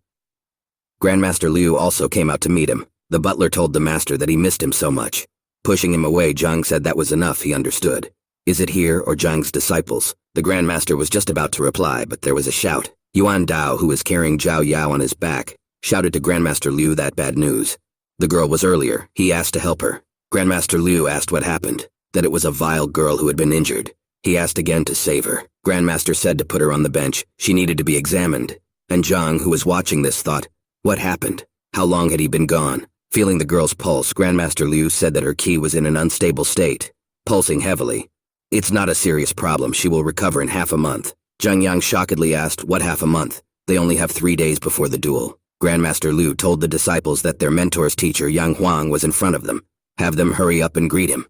Speaker 1: Grandmaster Liu also came out to meet him. The butler told the master that he missed him so much. Pushing him away, Zhang said that was enough, he understood. Is it here or Zhang's disciples? The Grandmaster was just about to reply, but there was a shout. Yuan Dao, who was carrying Zhao Yao on his back, shouted to Grandmaster Liu that bad news. The girl was earlier. He asked to help her. Grandmaster Liu asked what happened, that it was a vile girl who had been injured. He asked again to save her. Grandmaster said to put her on the bench. She needed to be examined. And Zhang, who was watching this, thought, what happened? How long had he been gone? Feeling the girl's pulse, Grandmaster Liu said that her ki was in an unstable state, pulsing heavily. It's not a serious problem. She will recover in half a month. Zhang Yang shockedly asked, what half a month? They only have 3 days before the duel. Grandmaster Liu told the disciples that their mentor's teacher, Yang Huang, was in front of them. Have them hurry up and greet him.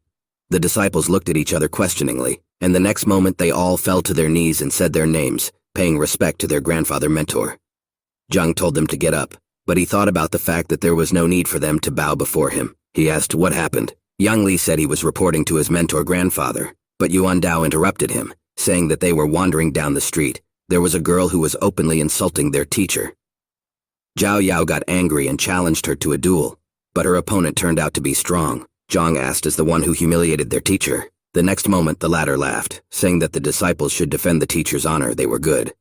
Speaker 1: The disciples looked at each other questioningly, and the next moment they all fell to their knees and said their names, paying respect to their grandfather mentor. Zhang told them to get up, but he thought about the fact that there was no need for them to bow before him. He asked what happened. Yang Li said he was reporting to his mentor grandfather, but Yuan Dao interrupted him, saying that they were wandering down the street. There was a girl who was openly insulting their teacher. Zhao Yao got angry and challenged her to a duel, but her opponent turned out to be strong. Zhang asked as the one who humiliated their teacher. The next moment the latter laughed, saying that the disciples should defend the teacher's honor. They were good.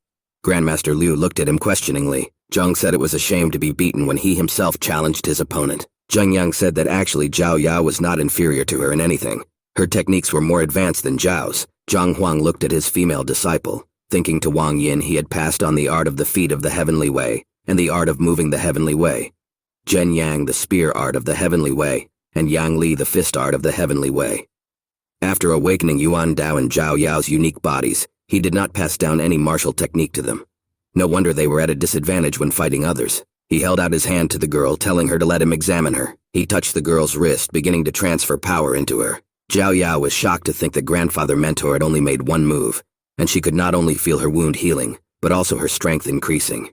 Speaker 1: Grandmaster Liu looked at him questioningly. Zhang said it was a shame to be beaten when he himself challenged his opponent. Zhang Yang said that actually Zhao Yao was not inferior to her in anything. Her techniques were more advanced than Zhao's. Zhang Huang looked at his female disciple, thinking to Wang Yin he had passed on the art of the feet of the heavenly way, and the art of moving the heavenly way. Zhen Yang the spear art of the heavenly way, and Yang Li the fist art of the heavenly way. After awakening Yuan Dao and Zhao Yao's unique bodies, he did not pass down any martial technique to them. No wonder they were at a disadvantage when fighting others. He held out his hand to the girl, telling her to let him examine her. He touched the girl's wrist, beginning to transfer power into her. Zhao Yao was shocked to think that grandfather mentor had only made one move, and she could not only feel her wound healing, but also her strength increasing.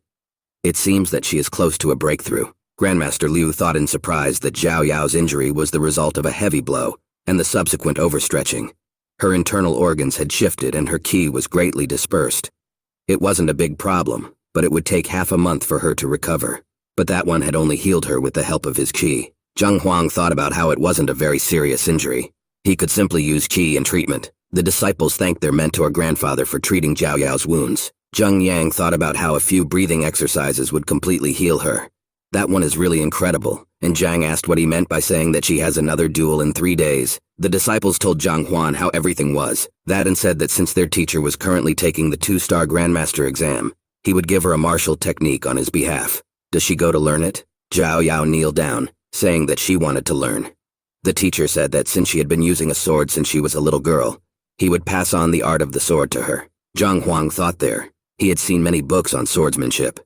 Speaker 1: It seems that she is close to a breakthrough. Grandmaster Liu thought in surprise that Zhao Yao's injury was the result of a heavy blow and the subsequent overstretching. Her internal organs had shifted and her ki was greatly dispersed. It wasn't a big problem, but it would take half a month for her to recover. But that one had only healed her with the help of his ki. Zhang Huang thought about how it wasn't a very serious injury. He could simply use ki in treatment. The disciples thanked their mentor grandfather for treating Zhao Yao's wounds. Zhang Yang thought about how a few breathing exercises would completely heal her. That one is really incredible, and Zhang asked what he meant by saying that she has another duel in 3 days. The disciples told Zhang Xuan how everything was, that and said that since their teacher was currently taking the 2-star Grandmaster exam, he would give her a martial technique on his behalf. Does she go to learn it? Zhao Yao kneeled down, saying that she wanted to learn. The teacher said that since she had been using a sword since she was a little girl, he would pass on the art of the sword to her. Zhang Huang thought there. He had seen many books on swordsmanship.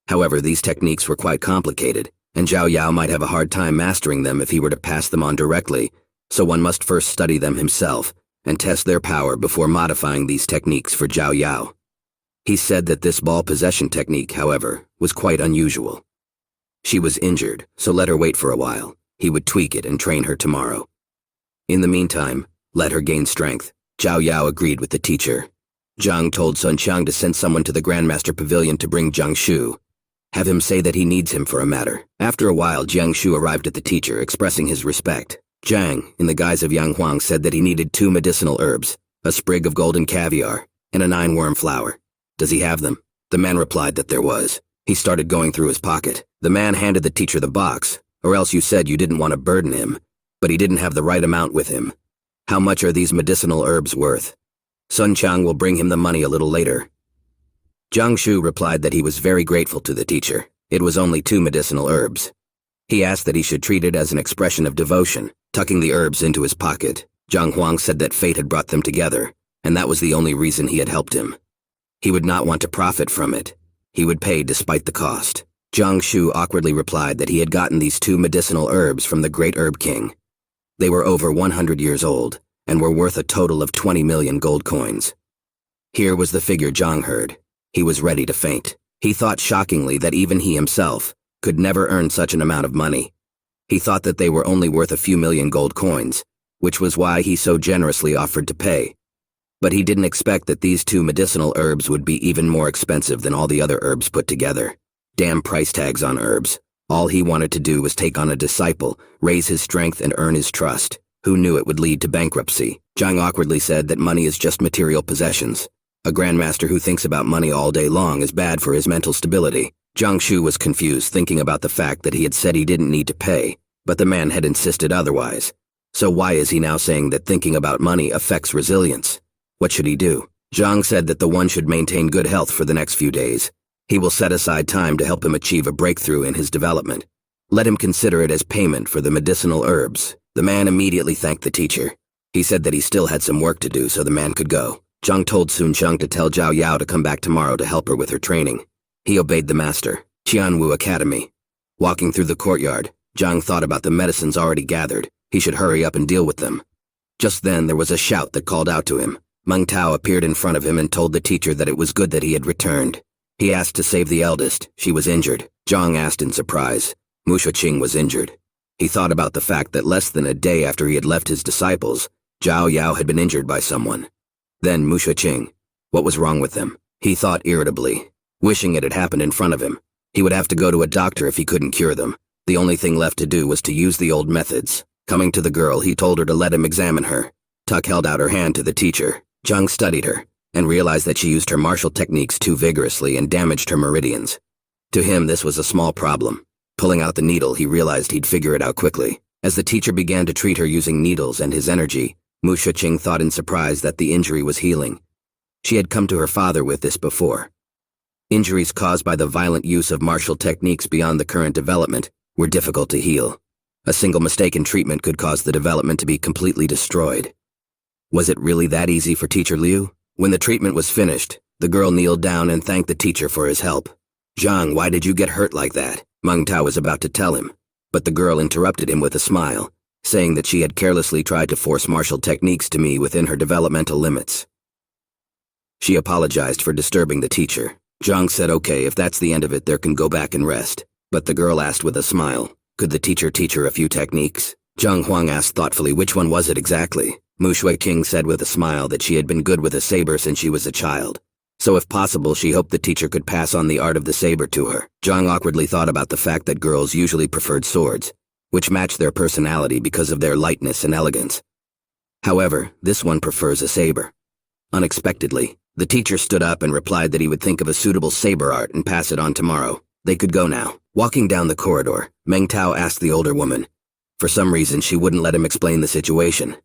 Speaker 1: However, these techniques were quite complicated, and Zhao Yao might have a hard time mastering them if he were to pass them on directly, so one must first study them himself and test their power before modifying these techniques for Zhao Yao. He said that this ball possession technique, however, was quite unusual. She was injured, so let her wait for a while. He would tweak it and train her tomorrow. In the meantime, let her gain strength. Zhao Yao agreed with the teacher. Zhang told Sun Qiang to send someone to the Grandmaster Pavilion to bring Zhang Shu. Have him say that he needs him for a matter. After a while, Jiang Shu arrived at the teacher, expressing his respect. Zhang, in the guise of Yang Huang, said that he needed 2 medicinal herbs, a sprig of golden caviar, and a 9-worm flower. Does he have them? The man replied that there was. He started going through his pocket. The man handed the teacher the box, or else you said you didn't want to burden him, but he didn't have the right amount with him. How much are these medicinal herbs worth? Sun Qiang will bring him the money a little later. Jiang Shu replied that he was very grateful to the teacher. It was only 2 medicinal herbs. He asked that he should treat it as an expression of devotion, tucking the herbs into his pocket. Zhang Huang said that fate had brought them together, and that was the only reason he had helped him. He would not want to profit from it. He would pay despite the cost. Jiang Shu awkwardly replied that he had gotten these 2 medicinal herbs from the Great Herb King. They were over 100 years old, and were worth a total of 20 million gold coins. Here was the figure Zhang heard. He was ready to faint. He thought shockingly that even he himself could never earn such an amount of money. He thought that they were only worth a few million gold coins, which was why he so generously offered to pay. But he didn't expect that these 2 medicinal herbs would be even more expensive than all the other herbs put together. Damn price tags on herbs. All he wanted to do was take on a disciple, raise his strength and earn his trust. Who knew it would lead to bankruptcy? Zhang awkwardly said that money is just material possessions. A grandmaster who thinks about money all day long is bad for his mental stability. Jiang Shu was confused, thinking about the fact that he had said he didn't need to pay, but the man had insisted otherwise. So why is he now saying that thinking about money affects resilience? What should he do? Zhang said that the one should maintain good health for the next few days. He will set aside time to help him achieve a breakthrough in his development. Let him consider it as payment for the medicinal herbs. The man immediately thanked the teacher. He said that he still had some work to do, so the man could go. Zhang told Sun Qiang to tell Zhao Yao to come back tomorrow to help her with her training. He obeyed the master. Qianwu Academy. Walking through the courtyard, Zhang thought about the medicines already gathered. He should hurry up and deal with them. Just then there was a shout that called out to him. Meng Tao appeared in front of him and told the teacher that it was good that he had returned. He asked to save the eldest. She was injured. Zhang asked in surprise. Mu Shuqing was injured. He thought about the fact that less than a day after he had left his disciples, Zhao Yao had been injured by someone. Then Mu Shuqing. What was wrong with them? He thought irritably, wishing it had happened in front of him. He would have to go to a doctor if he couldn't cure them. The only thing left to do was to use the old methods. Coming to the girl, he told her to let him examine her. Tuck held out her hand to the teacher. Zhang studied her, and realized that she used her martial techniques too vigorously and damaged her meridians. To him, this was a small problem. Pulling out the needle, he realized he'd figure it out quickly. As the teacher began to treat her using needles and his energy, Mu Shuqing thought in surprise that the injury was healing. She had come to her father with this before. Injuries caused by the violent use of martial techniques beyond the current development were difficult to heal. A single mistake in treatment could cause the development to be completely destroyed. Was it really that easy for Teacher Liu? When the treatment was finished, the girl kneeled down and thanked the teacher for his help. Zhang, why did you get hurt like that? Meng Tao was about to tell him, but the girl interrupted him with a smile, saying that she had carelessly tried to force martial techniques to me within her developmental limits. She apologized for disturbing the teacher. Zhang said okay, if that's the end of it, there can go back and rest. But the girl asked with a smile, could the teacher teach her a few techniques? Zhang Huang asked thoughtfully which one was it exactly. Mu Shuqing said with a smile that she had been good with a saber since she was a child. So if possible, she hoped the teacher could pass on the art of the saber to her. Zhang awkwardly thought about the fact that girls usually preferred swords, which matched their personality because of their lightness and elegance. However, this one prefers a saber. Unexpectedly, the teacher stood up and replied that he would think of a suitable saber art and pass it on tomorrow. They could go now. Walking down the corridor, Meng Tao asked the older woman. For some reason, she wouldn't let him explain the situation.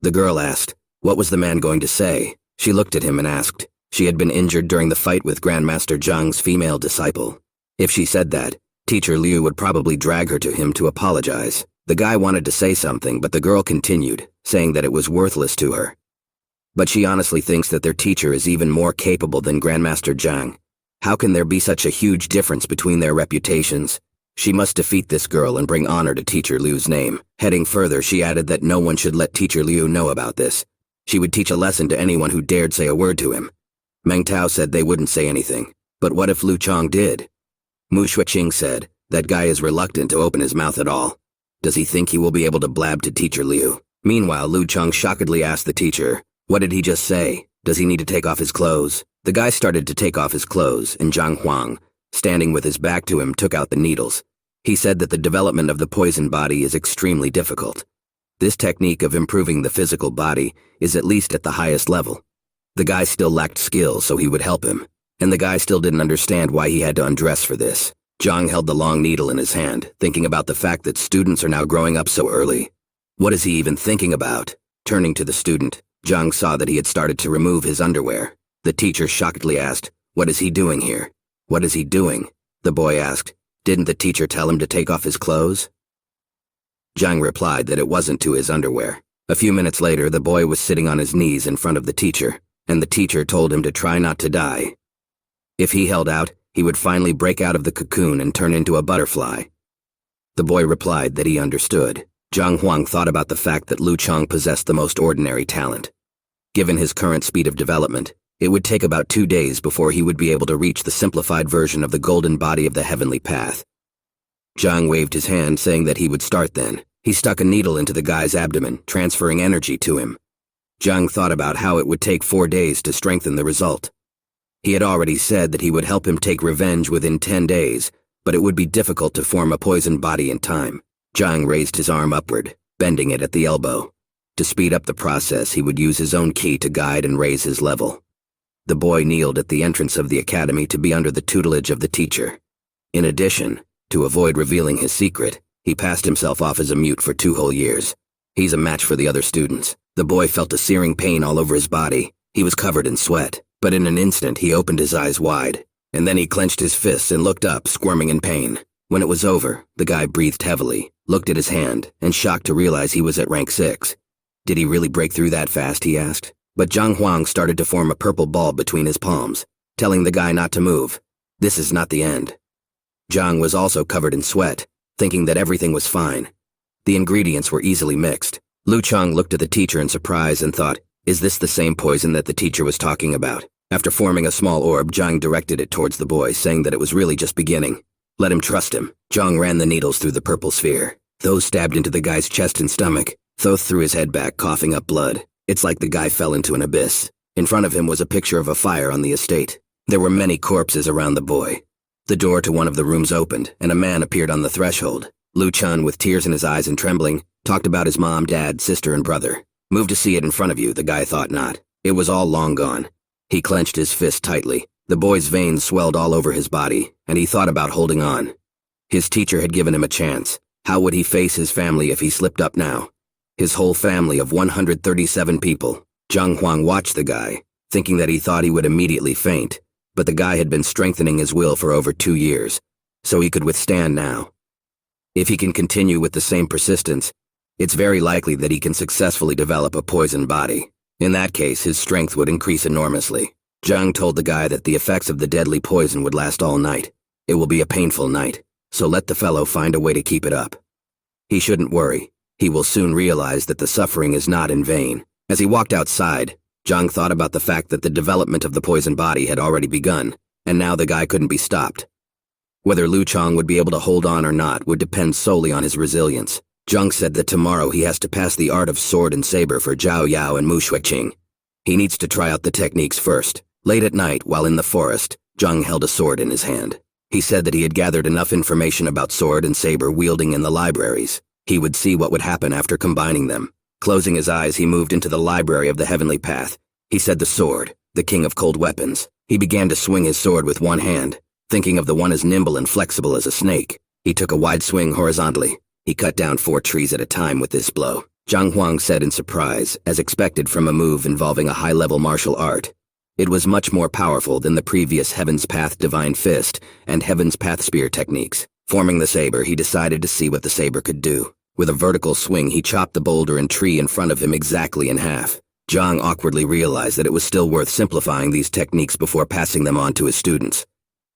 Speaker 1: The girl asked, what was the man going to say? She looked at him and asked. She had been injured during the fight with Grandmaster Zhang's female disciple. If she said that, Teacher Liu would probably drag her to him to apologize. The guy wanted to say something, but the girl continued, saying that it was worthless to her. But she honestly thinks that their teacher is even more capable than Grandmaster Zhang. How can there be such a huge difference between their reputations? She must defeat this girl and bring honor to Teacher Liu's name. Heading further, she added that no one should let Teacher Liu know about this. She would teach a lesson to anyone who dared say a word to him. Meng Tao said they wouldn't say anything. But what if Lu Chang did? Mu Xueqing said, that guy is reluctant to open his mouth at all. Does he think he will be able to blab to Teacher Liu? Meanwhile, Lu Chang shockedly asked the teacher, what did he just say? Does he need to take off his clothes? The guy started to take off his clothes, and Zhang Xuan, standing with his back to him, took out the needles. He said that the development of the poison body is extremely difficult. This technique of improving the physical body is at least at the highest level. The guy still lacked skill, so he would help him. And the guy still didn't understand why he had to undress for this. Zhang held the long needle in his hand, thinking about the fact that students are now growing up so early. What is he even thinking about? Turning to the student, Zhang saw that he had started to remove his underwear. The teacher shockedly asked, what is he doing here? What is he doing? The boy asked, didn't the teacher tell him to take off his clothes? Zhang replied that it wasn't to his underwear. A few minutes later, the boy was sitting on his knees in front of the teacher, and the teacher told him to try not to die. If he held out, he would finally break out of the cocoon and turn into a butterfly. The boy replied that he understood. Zhang Huang thought about the fact that Lu Chang possessed the most ordinary talent. Given his current speed of development, it would take about 2 days before he would be able to reach the simplified version of the golden body of the heavenly path. Zhang waved his hand, saying that he would start then. He stuck a needle into the guy's abdomen, transferring energy to him. Zhang thought about how it would take 4 days to strengthen the result. He had already said that he would help him take revenge within 10 days, but it would be difficult to form a poisoned body in time. Zhang raised his arm upward, bending it at the elbow. To speed up the process, he would use his own ki to guide and raise his level. The boy kneeled at the entrance of the academy to be under the tutelage of the teacher. In addition, to avoid revealing his secret, he passed himself off as a mute for 2 whole years. He's a match for the other students. The boy felt a searing pain all over his body. He was covered in sweat, but in an instant he opened his eyes wide, and then he clenched his fists and looked up, squirming in pain. When it was over, the guy breathed heavily, looked at his hand, and shocked to realize he was at rank 6. Did he really break through that fast, he asked. But Zhang Huang started to form a purple ball between his palms, telling the guy not to move. This is not the end. Zhang was also covered in sweat, thinking that everything was fine. The ingredients were easily mixed. Lu Chang looked at the teacher in surprise and thought, is this the same poison that the teacher was talking about? After forming a small orb, Zhang directed it towards the boy, saying that it was really just beginning. Let him trust him. Zhang ran the needles through the purple sphere. Those stabbed into the guy's chest and stomach. Thoth threw his head back, coughing up blood. It's like the guy fell into an abyss. In front of him was a picture of a fire on the estate. There were many corpses around the boy. The door to one of the rooms opened, and a man appeared on the threshold. Lu Chun, with tears in his eyes and trembling, talked about his mom, dad, sister, and brother. Move to see it in front of you, the guy thought not. It was all long gone. He clenched his fist tightly. The boy's veins swelled all over his body, and he thought about holding on. His teacher had given him a chance. How would he face his family if he slipped up now? His whole family of 137 people. Zhang Huang watched the guy, thinking that he thought he would immediately faint, but the guy had been strengthening his will for over 2 years, so he could withstand now. If he can continue with the same persistence, it's very likely that he can successfully develop a poisoned body. In that case, his strength would increase enormously. Zhang told the guy that the effects of the deadly poison would last all night. It will be a painful night, so let the fellow find a way to keep it up. He shouldn't worry. He will soon realize that the suffering is not in vain. As he walked outside, Zhang thought about the fact that the development of the poison body had already begun, and now the guy couldn't be stopped. Whether Lu Chang would be able to hold on or not would depend solely on his resilience. Zhang said that tomorrow he has to pass the art of sword and saber for Zhao Yao and Mu Xueqing. He needs to try out the techniques first. Late at night, while in the forest, Zhang held a sword in his hand. He said that he had gathered enough information about sword and saber wielding in the libraries. He would see what would happen after combining them. Closing his eyes, he moved into the library of the heavenly path. He said the sword, the king of cold weapons. He began to swing his sword with one hand. Thinking of the one as nimble and flexible as a snake, he took a wide swing horizontally. He cut down 4 trees at a time with this blow. Zhang Xuan said in surprise, as expected from a move involving a high-level martial art. It was much more powerful than the previous Heaven's Path Divine Fist and Heaven's Path Spear techniques. Forming the saber, he decided to see what the saber could do. With a vertical swing, he chopped the boulder and tree in front of him exactly in half. Zhang awkwardly realized that it was still worth simplifying these techniques before passing them on to his students.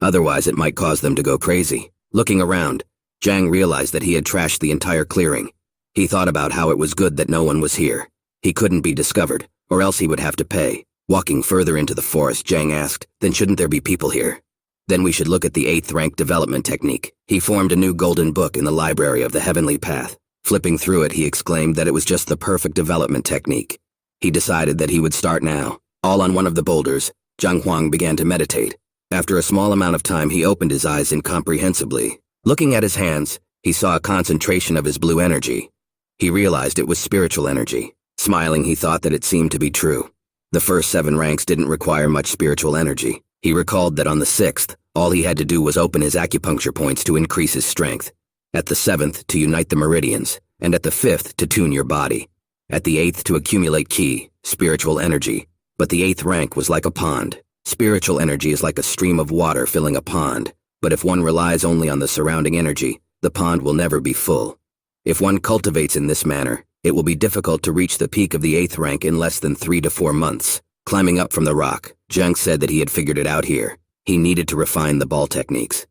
Speaker 1: Otherwise, it might cause them to go crazy. Looking around, Zhang realized that he had trashed the entire clearing. He thought about how it was good that no one was here. He couldn't be discovered, or else he would have to pay. Walking further into the forest, Zhang asked, "Then shouldn't there be people here? Then we should look at the 8th rank development technique." He formed a new golden book in the library of the Heavenly Path. Flipping through it, he exclaimed that it was just the perfect development technique. He decided that he would start now. All on one of the boulders, Zhang Xuan began to meditate. After a small amount of time, he opened his eyes incomprehensibly. Looking at his hands, he saw a concentration of his blue energy. He realized it was spiritual energy. Smiling, he thought that it seemed to be true. The first 7 ranks didn't require much spiritual energy. He recalled that on the 6th, all he had to do was open his acupuncture points to increase his strength. At the 7th, to unite the meridians, and at the 5th, to tune your body. At the 8th, to accumulate ki, spiritual energy. But the 8th rank was like a pond. Spiritual energy is like a stream of water filling a pond, but if one relies only on the surrounding energy, the pond will never be full. If one cultivates in this manner, it will be difficult to reach the peak of the 8th rank in less than 3 to 4 months. Climbing up from the rock, Zhang said that he had figured it out here. He needed to refine the ball techniques.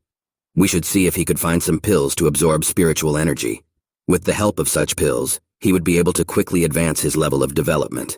Speaker 1: We should see if he could find some pills to absorb spiritual energy. With the help of such pills, he would be able to quickly advance his level of development.